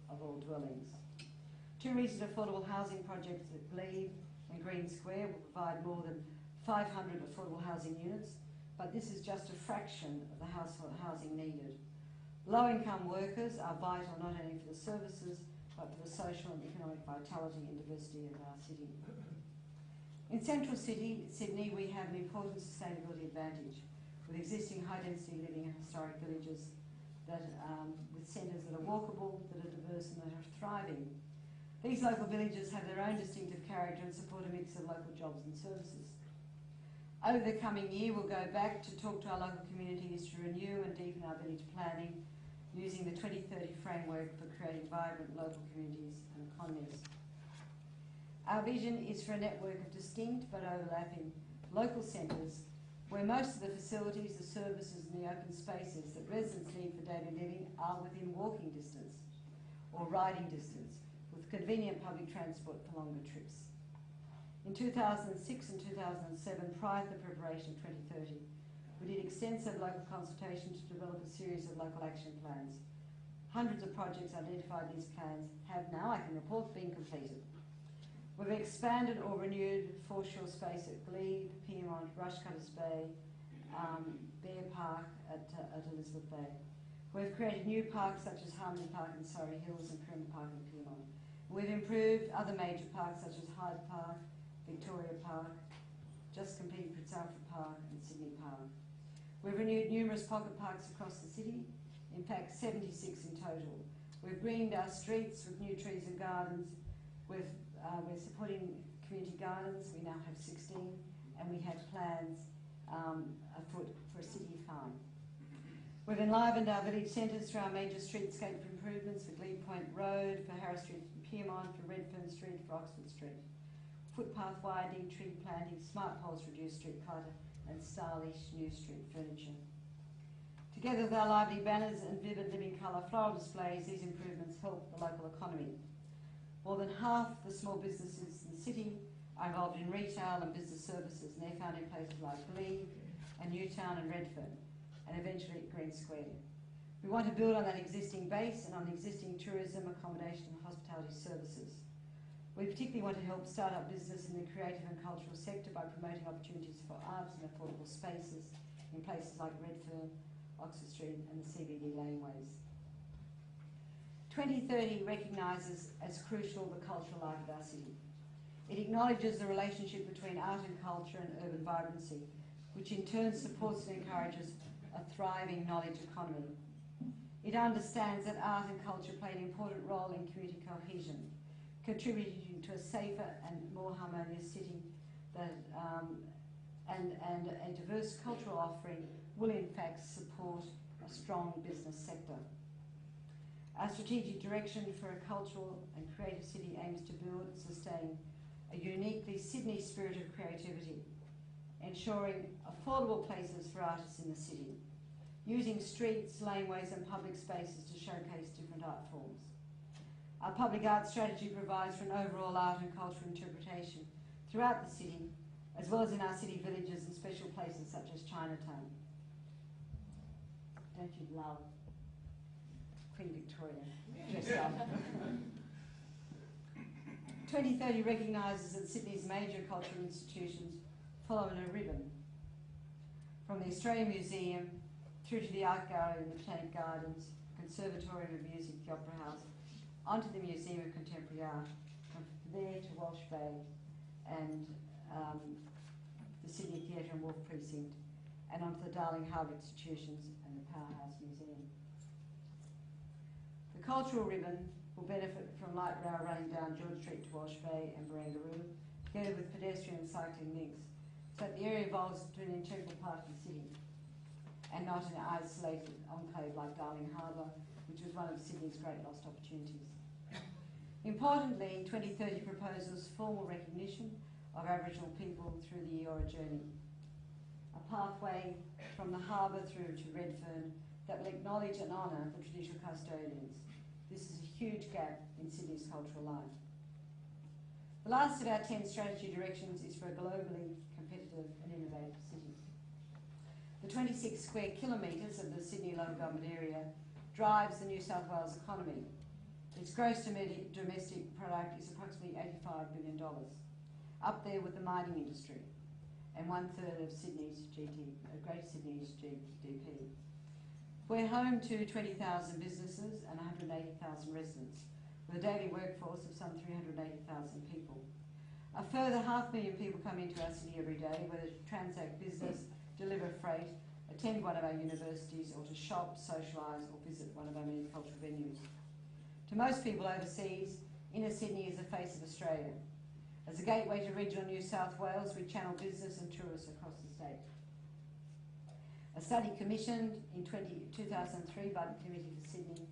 of all dwellings. Two recent affordable housing projects at Glebe and Green Square will provide more than 500 affordable housing units, but this is just a fraction of the household housing needed. Low-income workers are vital not only for the services, but for the social and economic vitality and diversity of our city. In central Sydney, we have an important sustainability advantage with existing high-density living and historic villages that, with centres that are walkable, that are diverse and that are thriving. These local villages have their own distinctive character and support a mix of local jobs and services. Over the coming year, we'll go back to talk to our local communities to renew and deepen our village planning using the 2030 framework for creating vibrant local communities and economies. Our vision is for a network of distinct but overlapping local centres where most of the facilities, the services and the open spaces that residents need for daily living are within walking distance or riding distance, with convenient public transport for longer trips. In 2006 and 2007, prior to the preparation of 2030, we did extensive local consultation to develop a series of local action plans. Hundreds of projects identified in these plans have now, I can report, been completed. We've expanded or renewed foreshore space at Glebe, Piedmont, Rushcutters Bay, Bear Park at Elizabeth Bay. We've created new parks such as Harmony Park in Surrey Hills and Creamer Park in Piedmont. We've improved other major parks such as Hyde Park, Victoria Park, just completed Prince Alfred Park and Sydney Park. We've renewed numerous pocket parks across the city, in fact 76 in total. We've greened our streets with new trees and gardens. We're supporting community gardens, we now have 16, and we have plans afoot for a city farm. We've enlivened our village centres through our major streetscape improvements for Glebe Point Road, for Harris Street in Piedmont, for Redfern Street, for Oxford Street. Footpath widening, tree planting, smart poles reduce street clutter, and stylish new street furniture. Together with our lively banners and vivid living colour floral displays, these improvements help the local economy. More than half the small businesses in the city are involved in retail and business services, and they're found in places like Glebe and Newtown and Redfern, and eventually at Green Square. We want to build on that existing base and on the existing tourism, accommodation and hospitality services. We particularly want to help start up business in the creative and cultural sector by promoting opportunities for arts and affordable spaces in places like Redfern, Oxford Street and the CBD laneways. 2030 recognises as crucial the cultural life of our city. It acknowledges the relationship between art and culture and urban vibrancy, which in turn supports and encourages a thriving knowledge economy. It understands that art and culture play an important role in community cohesion, contributing to a safer and more harmonious city that, and a diverse cultural offering will in fact support a strong business sector. Our strategic direction for a cultural and creative city aims to build and sustain a uniquely Sydney spirit of creativity, ensuring affordable places for artists in the city, using streets, laneways and public spaces to showcase different art forms. Our public art strategy provides for an overall art and cultural interpretation throughout the city as well as in our city villages and special places such as Chinatown. Don't you love Queen Victoria dressed up? 2030 recognises that Sydney's major cultural institutions follow in a ribbon, from the Australian Museum through to the Art Gallery in the Botanic Gardens, Conservatorium of Music, the Opera House, onto the Museum of Contemporary Art, from there to Walsh Bay and the Sydney Theatre and Wharf Precinct, and onto the Darling Harbour institutions and the Powerhouse Museum. The cultural ribbon will benefit from light rail running down George Street to Walsh Bay and Barangaroo, together with pedestrian and cycling links, so that the area evolves into an integral part of the city, and not an isolated enclave like Darling Harbour, which was one of Sydney's great lost opportunities. Importantly, 2030 proposes formal recognition of Aboriginal people through the Eora journey, a pathway from the harbour through to Redfern that will acknowledge and honour the traditional custodians. This is a huge gap in Sydney's cultural life. The last of our 10 strategy directions is for a globally competitive and innovative city. The 26 square kilometres of the Sydney local government area drives the New South Wales economy. Its gross domestic product is approximately $85 billion, up there with the mining industry, and 1/3 of Sydney's Greater Sydney's GDP. We're home to 20,000 businesses and 180,000 residents, with a daily workforce of some 380,000 people. A further 500,000 people come into our city every day, whether to transact business, deliver freight, attend one of our universities, or to shop, socialise, or visit one of our many cultural venues. To most people overseas, inner Sydney is the face of Australia. As a gateway to regional New South Wales, we channel business and tourists across the state. A study commissioned in 2003 by the Committee for Sydney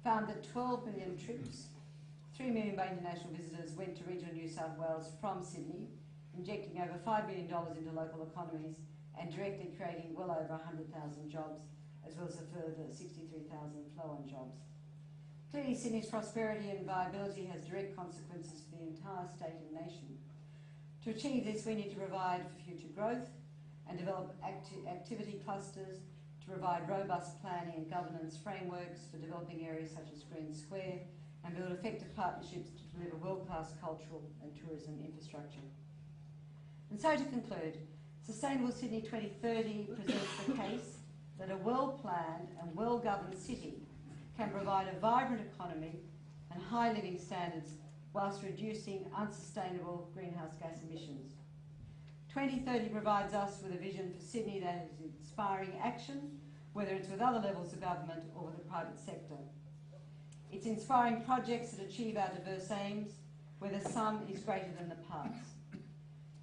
found that 12 million trips, 3 million by international visitors, went to regional New South Wales from Sydney, injecting over $5 billion into local economies and directly creating well over 100,000 jobs, as well as a further 63,000 flow-on jobs. Clearly, Sydney's prosperity and viability has direct consequences for the entire state and nation. To achieve this, we need to provide for future growth and develop activity clusters to provide robust planning and governance frameworks for developing areas such as Green Square, and build effective partnerships to deliver world-class cultural and tourism infrastructure. And so to conclude, Sustainable Sydney 2030 presents the case that a well-planned and well-governed city can provide a vibrant economy and high living standards whilst reducing unsustainable greenhouse gas emissions. 2030 provides us with a vision for Sydney that is inspiring action, whether it's with other levels of government or with the private sector. It's inspiring projects that achieve our diverse aims, where the sum is greater than the parts.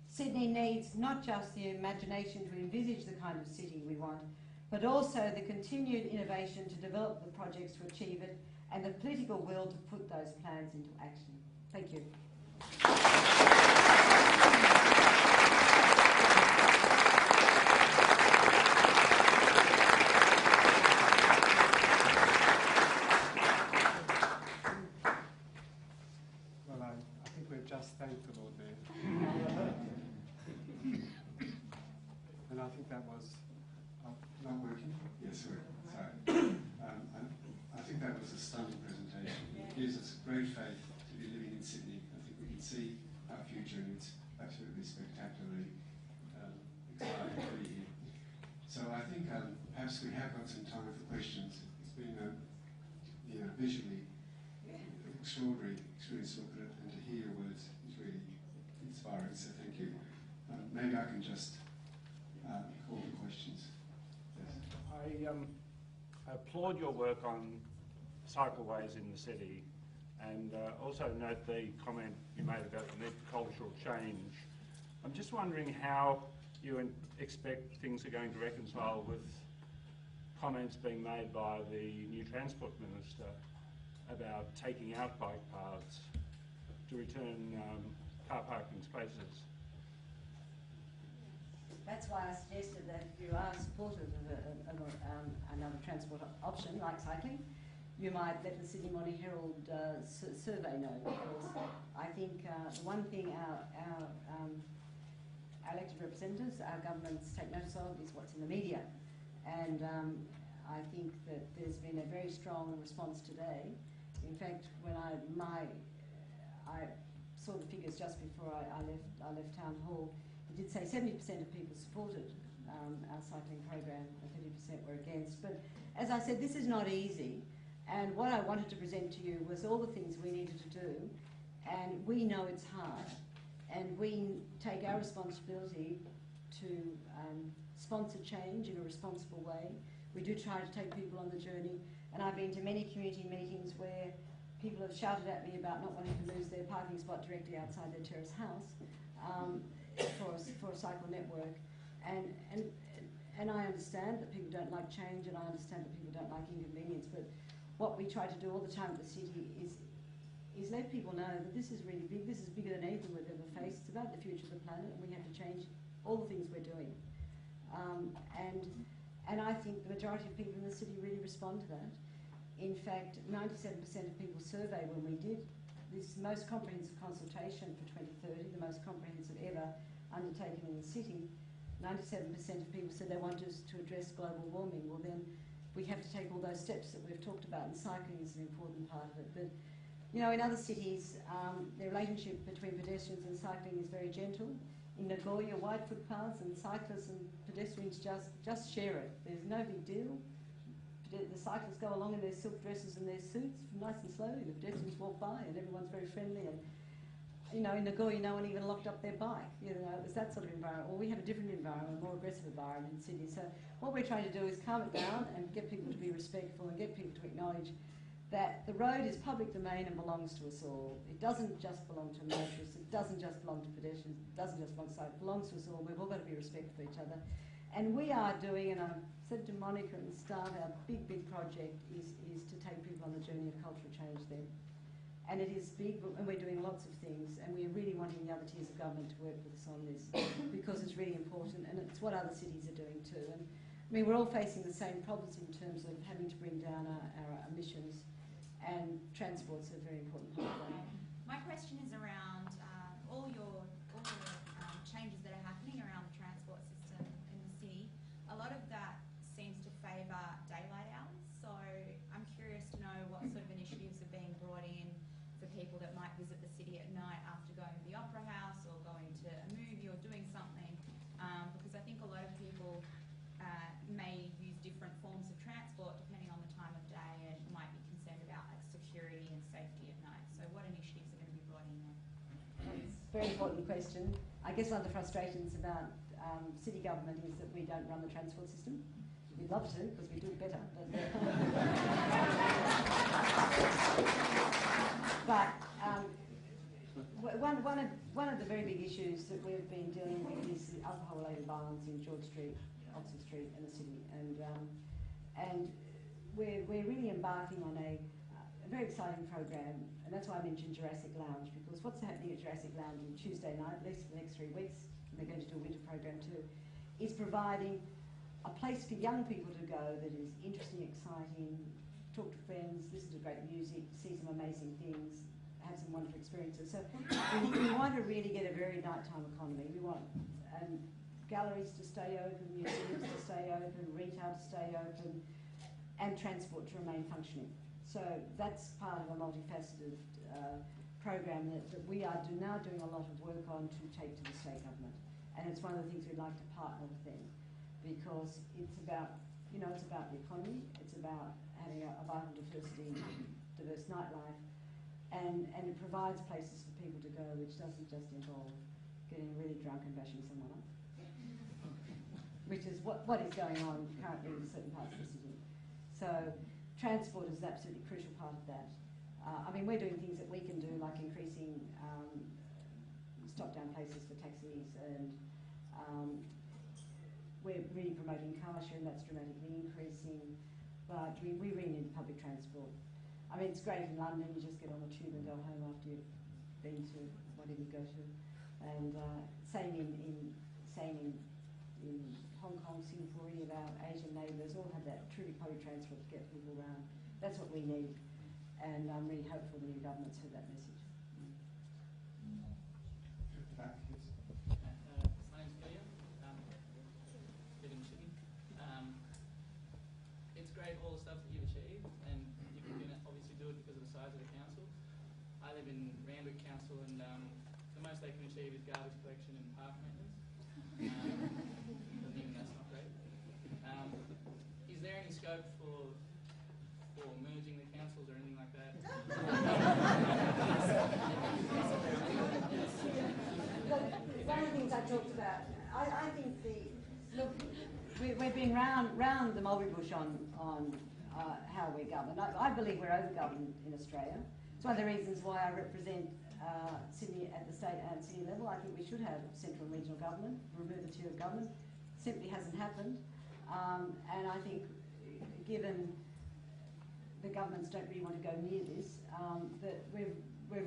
Sydney needs not just the imagination to envisage the kind of city we want, but also the continued innovation to develop the projects to achieve it, and the political will to put those plans into action. Thank you. Well, I think we've just thanked the Lord Mayor. And I think that was not working. Yes, sorry. I think that was a stunning presentation. It gives us great faith to be living in Sydney. I think we can see our future, and it's absolutely spectacularly exciting to be here. So I think perhaps we have got some time for questions. It's been a visually extraordinary experience to look at it, and to hear your words is really inspiring. So thank you. Maybe I can just call for questions. Yes. I applaud your work on cycleways in the city, and also note the comment you made about the need for cultural change. I'm just wondering how you expect things are going to reconcile with comments being made by the new Transport Minister about taking out bike paths to return car parking spaces. That's why I suggested that if you are supportive of another transport option like cycling, you might let the Sydney Morning Herald survey know, because I think the one thing our our elected representatives, our governments take notice of is what's in the media. And I think that there's been a very strong response today. In fact, when I saw the figures just before I left Town Hall, it did say 70% of people supported our cycling program and 30% were against. But as I said, this is not easy. And what I wanted to present to you was all the things we needed to do. And we know it's hard. And we take our responsibility to sponsor change in a responsible way. We do try to take people on the journey. And I've been to many community meetings where people have shouted at me about not wanting to lose their parking spot directly outside their terrace house for a cycle network. And I understand that people don't like change, and I understand that people don't like inconvenience, but what we try to do all the time at the city is let people know that this is really big, this is bigger than anything we've ever faced, it's about the future of the planet, and we have to change all the things we're doing. And I think the majority of people in the city really respond to that. In fact, 97% of people surveyed when we did this most comprehensive consultation for 2030, the most comprehensive ever undertaken in the city, 97% of people said they want us to address global warming. Well, then we have to take all those steps that we've talked about, and cycling is an important part of it. But, you know, in other cities, the relationship between pedestrians and cycling is very gentle. In Nagoya, wide footpaths and cyclists and pedestrians just share it. There's no big deal. The cyclists go along in their silk dresses and their suits nice and slowly. The pedestrians walk by and everyone's very friendly. And, you know, in Nagoya, no one even locked up their bike. You know, it was that sort of environment. Well, we have a different environment, a more aggressive environment in Sydney. So what we're trying to do is calm it down and get people to be respectful and get people to acknowledge that the road is public domain and belongs to us all. It doesn't just belong to motorists. It doesn't just belong to pedestrians. It doesn't just belong to cyclists. It belongs to us all. We've all got to be respectful of each other. And we are doing, and I've said to Monica and staff, our big project is to take people on the journey of cultural change there. And it is big, and we're doing lots of things, and we're really wanting the other tiers of government to work with us on this because it's really important, and it's what other cities are doing too. And I mean, we're all facing the same problems in terms of having to bring down our emissions, and transport's a very important part of that. My question is around all your changes that are happening around the transport system in the city. A lot of that seems to favour daylight hours, so I'm curious to know what sort of initiatives are being brought in for people that might visit the city at night after going to the Opera House or going to a movie or doing something, because I think a lot of people may use different forms of transport depending on the time of day and might be concerned about like security and safety at night. So what initiatives are going to be brought in there? That's a very important question. I guess one of the frustrations about city government is that we don't run the transport system. We'd love to, because we do it better. But one of the very big issues that we've been dealing with is alcohol-related violence in George Street, Oxford Street, and the city. And we're really embarking on a very exciting program, and that's why I mentioned Jurassic Lounge, because what's happening at Jurassic Lounge on Tuesday night, at least for the next 3 weeks, and they're going to do a winter program too, is providing a place for young people to go that is interesting, exciting, talk to friends, listen to great music, see some amazing things, have some wonderful experiences. So we want to really get a very nighttime economy. We want galleries to stay open, museums to stay open, retail to stay open, and transport to remain functioning. So that's part of a multifaceted program that we are now doing a lot of work on to take to the state government. And it's one of the things we'd like to partner with them, because it's about, you know, it's about the economy, it's about having a vital diverse nightlife, and it provides places for people to go which doesn't just involve getting really drunk and bashing someone up, which is what is going on currently in certain parts of the city. So transport is an absolutely crucial part of that. I mean, we're doing things that we can do, like increasing stop-down places for taxis, and we're really promoting car sharing, that's dramatically increasing, but we really need public transport. I mean, it's great in London, you just get on the tube and go home after you've been to whatever you go to, and same in Hong Kong, Singapore, any of our Asian neighbours all have that truly public transport to get people around. That's what we need, and I'm really hopeful the new government's heard that message. My name's I live in Randwick Council, and the most they can achieve is garbage collection and park maintenance. Even that's not great. Is there any scope for merging the councils or anything like that? One of the things I talked about, I think we've been round the mulberry bush on how we're governed. I believe we're over-governed in Australia. It's one of the reasons why I represent Sydney at the state and city level. I think we should have central and regional government, remove the tier of government. Simply hasn't happened. And I think given the governments don't really want to go near this, that we've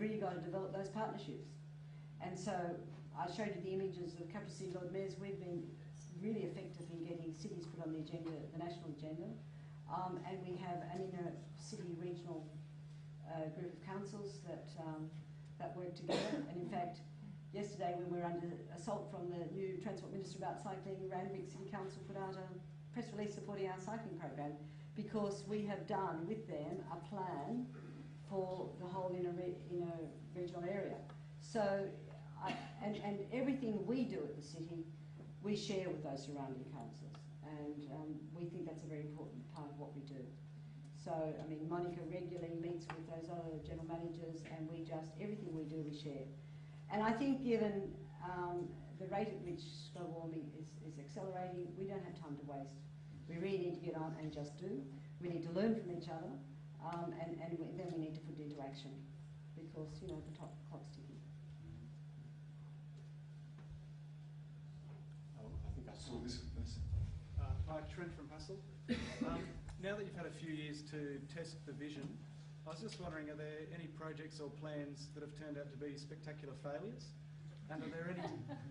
really got to develop those partnerships. And so I showed you the images of capital city Lord Mayors. We've been really effective in getting cities put on the agenda, the national agenda. And we have an inner city regional group of councils that work together. And in fact, yesterday when we were under assault from the new Transport Minister about cycling, Randwick City Council put out a press release supporting our cycling program, because we have done with them a plan for the whole inner regional area. So, and everything we do at the city, we share with those surrounding councils, and we think that's a very important part of what we do. So, I mean, Monica regularly meets with those other general managers, and we just, everything we do, we share. And I think given the rate at which global warming is accelerating, we don't have time to waste. We really need to get on and just do. We need to learn from each other, and then we need to put it into action, because, you know, the clock's ticking. I think I saw this person. Hi, Trent from Hustle. Now that you've had a few years to test the vision, I was just wondering, are there any projects or plans that have turned out to be spectacular failures? And are there any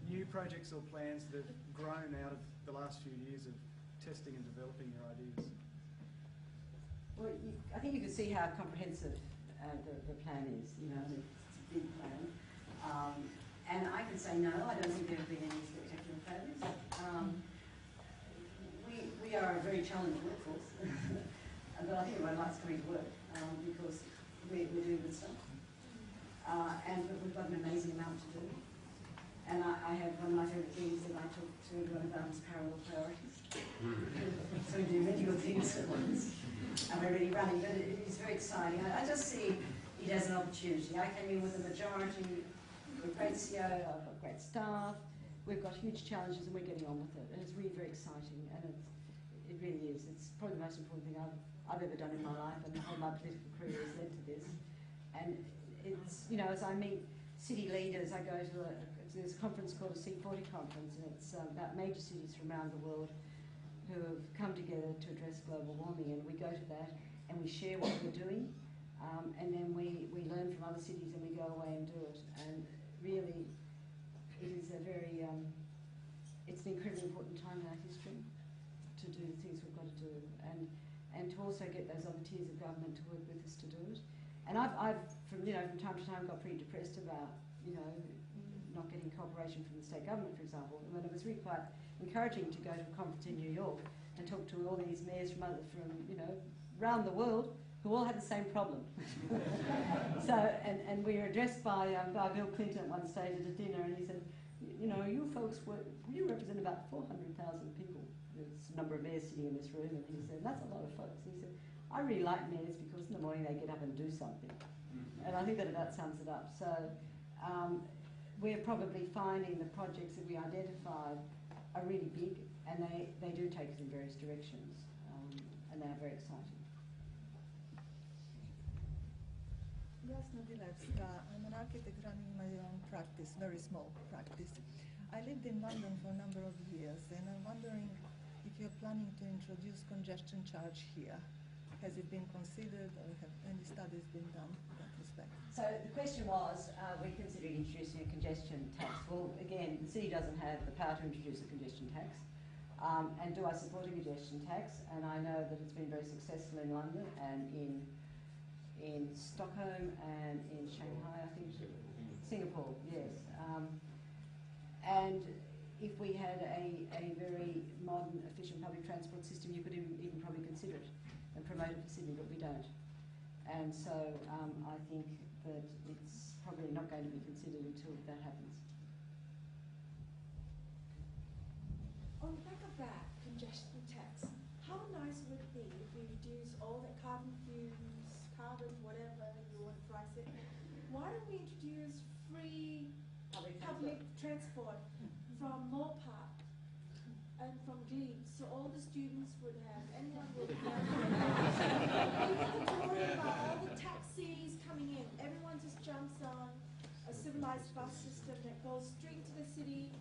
new projects or plans that have grown out of the last few years of testing and developing your ideas? Well, I think you can see how comprehensive the plan is. You know, it's a big plan. And I can say no, I don't think there have been any spectacular failures. We are a very challenged workforce, but I think everyone likes coming to work because we do good stuff. And we've got an amazing amount to do. And I have one of my favourite things that I talk to everyone about is parallel priorities. So we do many good things at once. And we're really running, but it is very exciting. I just see it as an opportunity. I came in with a majority, with a great CEO, I've got great staff, we've got huge challenges and we're getting on with it. And it's really very exciting, and it really is. It's probably the most important thing I've ever done in my life, and the whole of my political career has led to this. And it's, you know, as I meet city leaders, I go to there's a conference called a C40 conference, and it's about major cities from around the world who have come together to address global warming, and we go to that and we share what we're doing, and then we learn from other cities and we go away and do it. And really, it is a very, it's an incredibly important time in our history to do the things we've got to do, and to also get those other tiers of government to work with us to do it. And I've from time to time got pretty depressed about, you know, not getting cooperation from the state government, for example. And it was really quite encouraging to go to a conference in New York and talk to all these mayors from you know, around the world who all had the same problem. So, and we were addressed by Bill Clinton at one stage at a dinner, and he said, you know, you folks, you represent about 400,000 people. There's a number of mayors sitting in this room, and he said, that's a lot of folks. And he said, I really like mayors because in the morning they get up and do something. And I think that about sums it up. So we're probably finding the projects that we identified are really big, and they do take us in various directions, and they are very exciting. Jasna Dilevska. I'm an architect running my own practice, very small practice. I lived in London for a number of years, and I'm wondering if you're planning to introduce congestion charge here. Has it been considered, or have any studies been done in that respect? So the question was, we considered introducing a congestion tax. Well, again, the city doesn't have the power to introduce a congestion tax. And do I support a congestion tax? And I know that it's been very successful in London and in Stockholm and in Shanghai, I think. Singapore, yes. And if we had a very modern, efficient public transport system, you could even probably consider it and promote it for Sydney, but we don't. And so I think that it's probably not going to be considered until that happens. On the back of that congestion tax, how nice would it be if we reduce all the carbon fumes, carbon whatever you want to price it? Why don't we introduce free public transport from Moore Park and from Glebe, so all the students would have, anyone would have. We don't have to worry about all the taxis coming in. Everyone just jumps on a civilized bus system that goes straight to the city,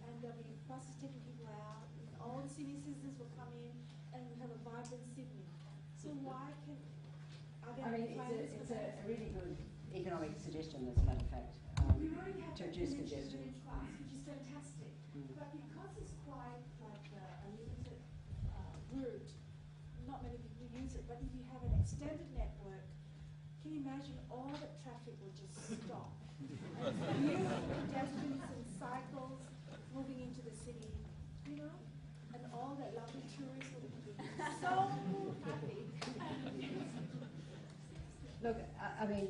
and there'll be buses taking people out. And all the senior citizens will come in, and we'll have a vibrant Sydney. So why can? Are there plans for it's that? a really good economic suggestion, as a matter of fact, We already have to that reduce connection congestion. in class, which is fantastic. But because it's quite like a limited route, not many people use it. But if you have an extended network, can you imagine all the traffic will just stop? And beautiful pedestrians and cycles moving into the city, you know, and all that lovely tourists will be so happy. Look, I mean,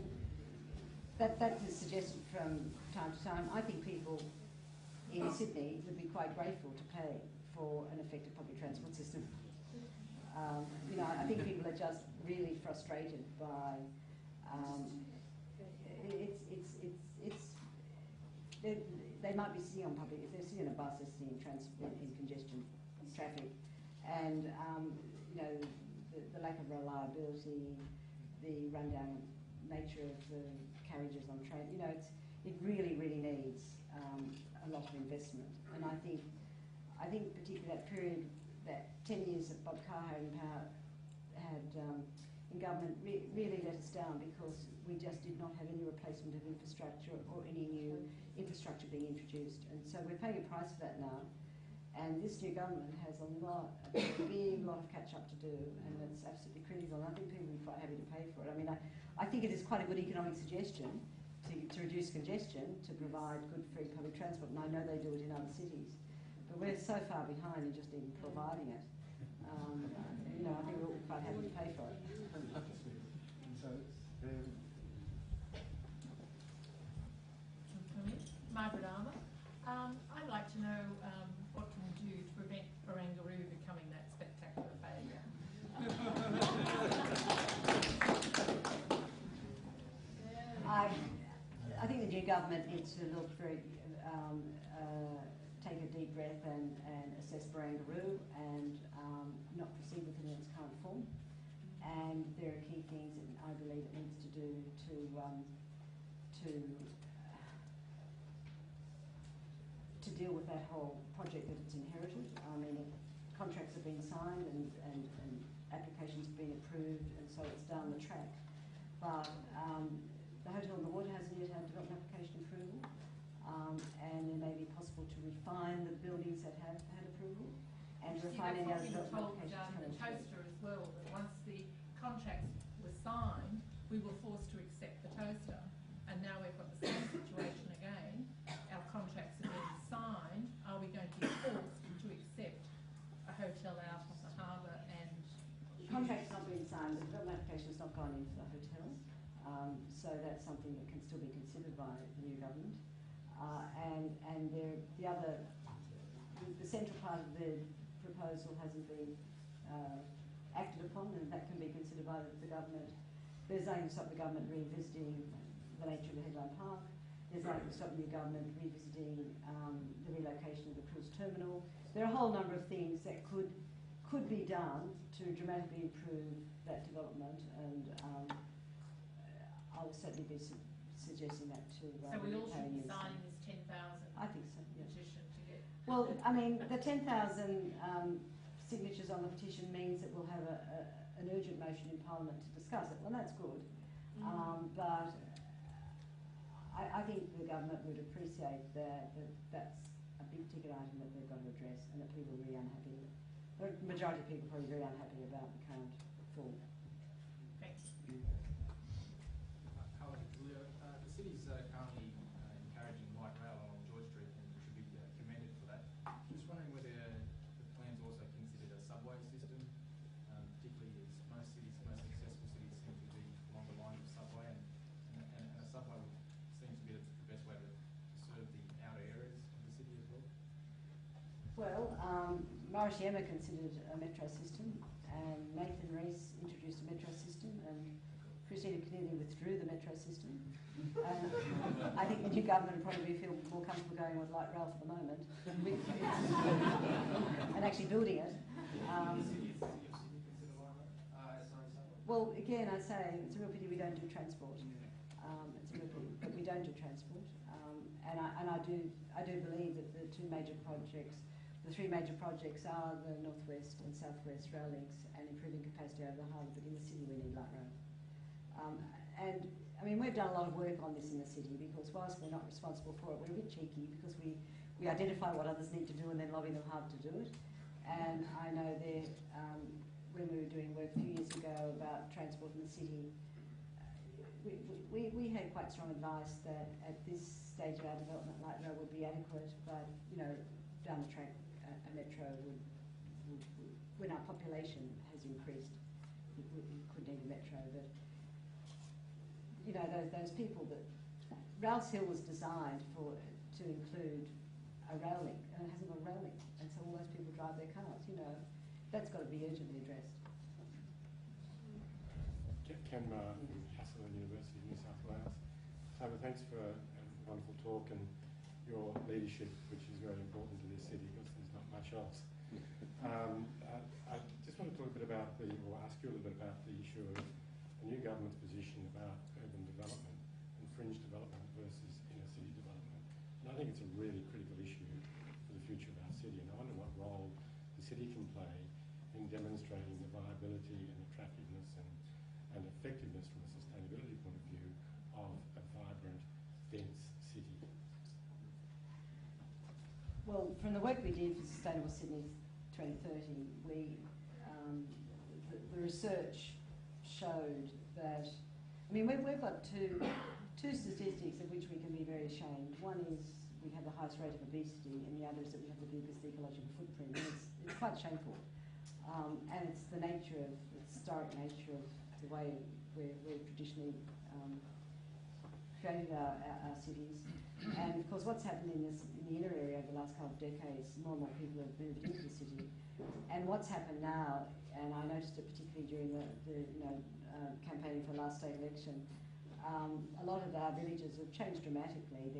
that's suggested from time to time. I think people in Sydney would be quite grateful to pay for an effective public transport system. You know, I think people are just really frustrated by they might be sitting on public, if they're sitting in a bus, they're sitting in congestion, traffic, and you know, the lack of reliability, the rundown nature of the carriages on train. You know, it really, really needs a lot of investment, and I think particularly that period, that 10 years that Bob Carr had in power, in government, really let us down, because we just did not have any replacement of infrastructure or any new infrastructure being introduced, and so we're paying a price for that now. And this new government has a big lot of catch up to do, and it's absolutely critical. And I think people will be quite happy to pay for it. I mean, I think it is quite a good economic suggestion to reduce congestion, to provide good free public transport, and I know they do it in other cities. But we're so far behind in just even providing it. You know, I think we're all quite happy to pay for it. Margaret Armour. I'd like to know what can we do to prevent Barangaroo becoming that spectacular failure. I think the new government needs to look very, take a deep breath and assess Barangaroo and not proceed with it in its current form. And there are key things that I believe it needs to do to deal with that whole project that it's inherited. I mean, contracts have been signed and applications have been approved, and so it's down the track. But the Hotel in the Wood hasn't yet had development application approval, and it may be possible to refine the buildings that have had approval and refine any other development applications. The toaster as well, that once the contracts were signed, we were forced to accept the toaster, and now we've got the same situation again. Our contracts have been signed. Are we going to be forced to accept a hotel out of the harbour? And the contract's not been signed. The development application has not gone into the hotel, so that's something that can still be considered by the new government. And the central part of the proposal hasn't been acted upon, and that can be considered by the government. There's nothing to stop the government revisiting the nature of the headland park. There's nothing to stop the new government revisiting the relocation of the cruise terminal. There are a whole number of things that could be done to dramatically improve that development, and I'll certainly be suggesting that to. So we all should be signing this 10,000 I think so. Yes. petition to get. Well, I mean, the 10,000 signatures on the petition means that we'll have an urgent motion in Parliament to discuss it. Well, that's good, but I think the government would appreciate that that's a big ticket item that they've got to address, and that people are really unhappy. The majority of people are probably very unhappy about the current form. Thanks. Hello, Leo. The city's currently encouraging light rail along George Street, and should be commended for that. Just wondering whether the plans also considered a subway system, particularly as most successful cities seem to be longer Forest Yema considered a metro system, and Nathan Rees introduced a metro system, and Christina Keneally withdrew the metro system. And I think the new government will probably feel more comfortable going with light rail for the moment, and actually building it. Well, again, I say it's a real pity we don't do transport. It's a real pity, but we don't do transport. And I do believe that the three major projects are the Northwest and Southwest rail links and improving capacity over the harbour. But in the city, we need light rail. And I mean, we've done a lot of work on this in the city because whilst we're not responsible for it, we're a bit cheeky because we identify what others need to do and then lobby them hard to do it. And I know there, when we were doing work a few years ago about transport in the city, we had quite strong advice that at this stage of our development, light rail would be adequate, but you know, down the track, a metro would when our population has increased, we could need a metro. But you know, those people that Rouse Hill was designed to include a rail link, and it hasn't got a rail link, and so all those people drive their cars. You know, that's got to be urgently addressed. Ken Hassel, University of New South Wales. Simon, thanks for a wonderful talk and your leadership, which is very important to this city because there's not much else. I just want to talk a bit about or ask you a little bit about the issue of the new government's position about urban development and fringe development versus inner city development. And I think it's a really critical issue for the future of our city, and I wonder what role the city can play in demonstrating the viability and attractiveness and effectiveness from a sustainability point of view of a vibrant, dense city. Well, from the work we did for Sustainable Sydney 2030, the research showed that, I mean, we've got two statistics of which we can be very ashamed. One is we have the highest rate of obesity, and the other is that we have the biggest ecological footprint. And it's quite shameful. And it's the historic nature of the way we've traditionally created our cities. And of course, what's happened in the inner area over the last couple of decades, more and more people have moved into the city. And what's happened now, and I noticed it particularly during the campaigning for the last state election, a lot of our villages have changed dramatically.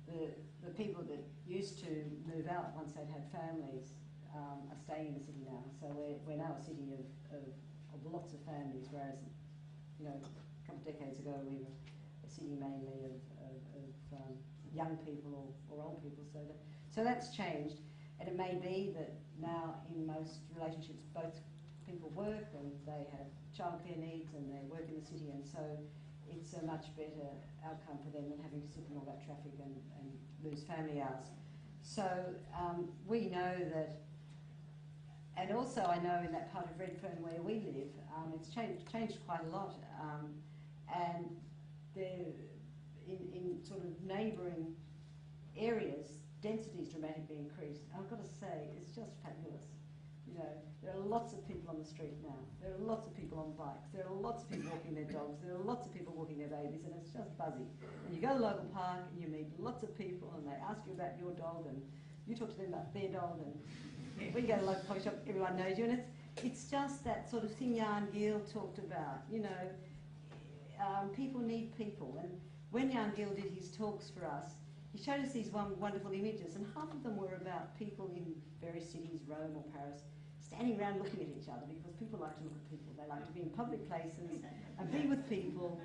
The people that used to move out once they'd had families are staying in the city now. So we're now a city of lots of families, whereas you know, a couple of decades ago we were a city mainly of young people or old people. So that's changed, and it may be that now in most relationships both people work and they have childcare needs and they work in the city, and so it's a much better outcome for them than having to sit in all that traffic and lose family hours. So we know that, and also I know in that part of Redfern where we live, it's changed quite a lot, and there in sort of neighbouring areas, density's dramatically increased. And I've got to say, it's just fabulous. You know, there are lots of people on the street now. There are lots of people on bikes. There are lots of people walking their dogs. There are lots of people walking their babies, and it's just buzzy. And you go to the local park and you meet lots of people, and they ask you about your dog, and you talk to them about their dog, and when you go to the local coffee shop, everyone knows you, and it's just that sort of thing Jan Giel talked about. You know, people need people, and when Jan Giel did his talks for us, he showed us these wonderful images, and half of them were about people in various cities, Rome or Paris, standing around looking at each other, because people like to look at people. They like to be in public places and be with people,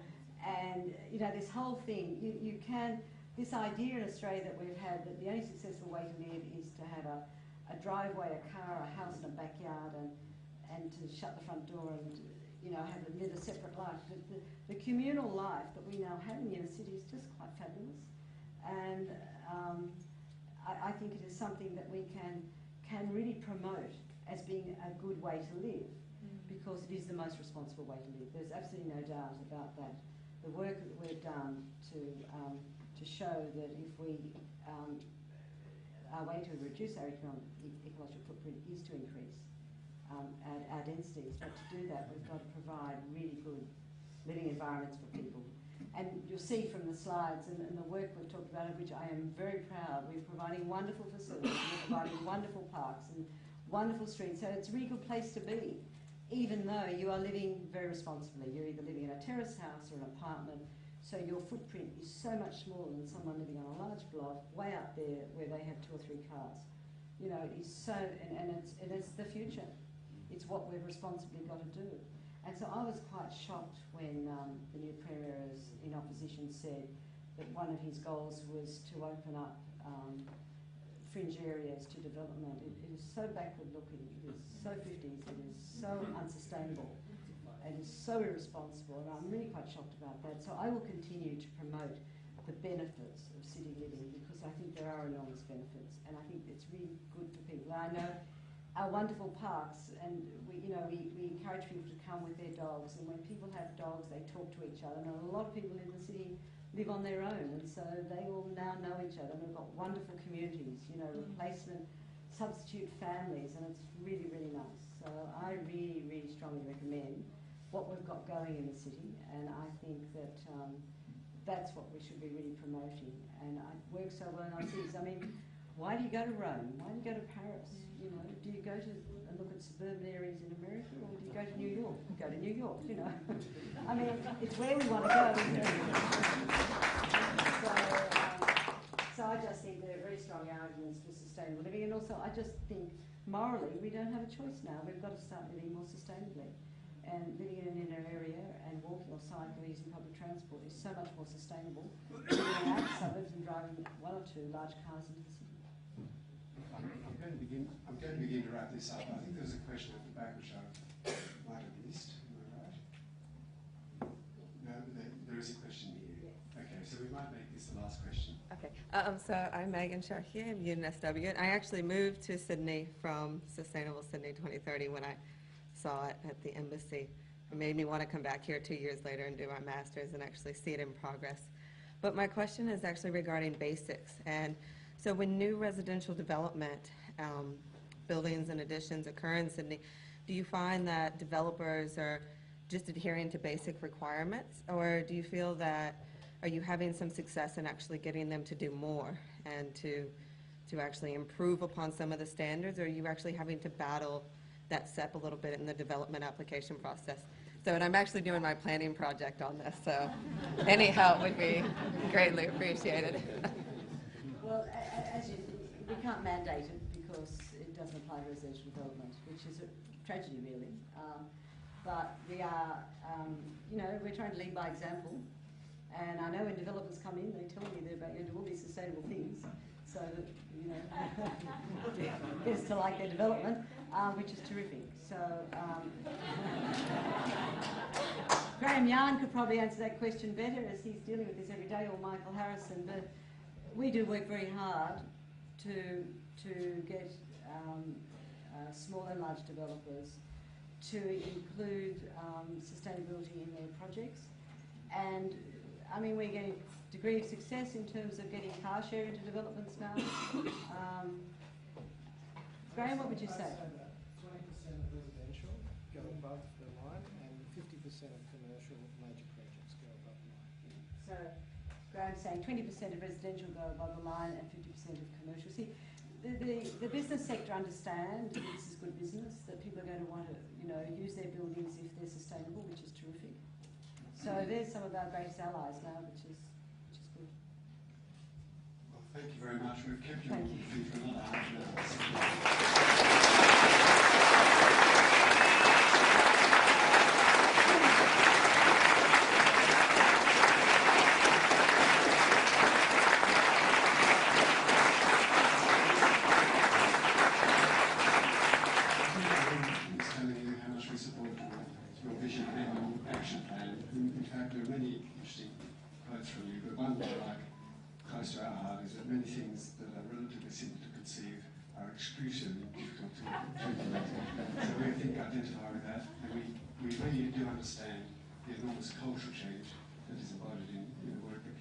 and you know, this whole thing, you can, this idea in Australia that we've had that the only successful way to live is to have a driveway, a car, a house and a backyard, and to shut the front door and, you know, live a separate life. The communal life that we now have in the inner city is just quite fabulous, and I think it is something that we can really promote as being a good way to live, because it is the most responsible way to live. There's absolutely no doubt about that. The work that we've done to show that if we our way to reduce our ecological footprint is to increase our densities, but to do that we've got to provide really good living environments for people. And you'll see from the slides and the work we've talked about, of which I am very proud, we're providing wonderful facilities, we're providing wonderful parks, and wonderful streets. So it's a really good place to be, even though you are living very responsibly. You're either living in a terrace house or an apartment, so your footprint is so much smaller than someone living on a large block way up there where they have 2 or 3 cars. You know, it is so, and it's the future. It's what we've responsibly got to do. And so I was quite shocked when the new Premier in opposition said that one of his goals was to open up fringe areas to development. It is so backward looking, it is so 50s, it is so unsustainable, it is so irresponsible, and I'm really quite shocked about that. So I will continue to promote the benefits of city living, because I think there are enormous benefits, and I think it's really good for people. I know our wonderful parks, and we encourage people to come with their dogs, and when people have dogs, they talk to each other, and a lot of people in the city live on their own, and so they all now know each other, and we've got wonderful communities, you know, replacement, substitute families, and it's really, really nice. So I really, really strongly recommend what we've got going in the city, and I think that that's what we should be really promoting, and it works so well in our cities. I mean, why do you go to Rome? Why do you go to Paris? You know, do you go to and look at suburban areas in America, or do you go to New York? You go to New York, you know. I mean, it's where we want to go, isn't it? So I just think there are very strong arguments for sustainable living, and also I just think morally we don't have a choice now. We've got to start living more sustainably. And living in an inner area and walking or cycling using public transport is so much more sustainable than living out the suburbs and driving 1 or 2 large cars into the city. I'm going to begin to wrap this up. I think there was a question at the back which I might have missed. Am I right? No, there is a question here. Okay, so we might make this the last question. Okay, so I'm Megan Sharkey, I'm UNSW, and I actually moved to Sydney from Sustainable Sydney 2030 when I saw it at the embassy. It made me want to come back here 2 years later and do my master's and actually see it in progress. But my question is actually regarding basics. And so when new residential development, buildings and additions occur in Sydney, do you find that developers are just adhering to basic requirements, or do you feel that, are you having some success in actually getting them to do more and to actually improve upon some of the standards, or are you actually having to battle that step a little bit in the development application process? So, and I'm actually doing my planning project on this, so any help would be greatly appreciated. Well, we can't mandate it because it doesn't apply to residential development, which is a tragedy really. But we are, we're trying to lead by example. And I know when developers come in, they tell me they're going to do all these sustainable things, so that, gets to like their development, which is terrific. So Graham Yarn could probably answer that question better, as he's dealing with this every day, or Michael Harrison. But we do work very hard to get small and large developers to include sustainability in their projects. And I mean, we're getting a degree of success in terms of getting car share into developments now. Graham, what would you say? 20% of residential go above the line, and 50% of commercial major projects go above the line. So Graham's saying 20% of residential go above the line and 50% of commercial. See, the business sector understand that this is good business, that people are going to want to, use their buildings if they're sustainable, which is terrific. So there's some of our greatest allies now, which is good. Well, thank you very much. We've kept you on your feet for another half an many things that are relatively simple to conceive are excruciatingly difficult to implement. So we think identify with that, and we really do understand the enormous cultural change that is embodied in the work that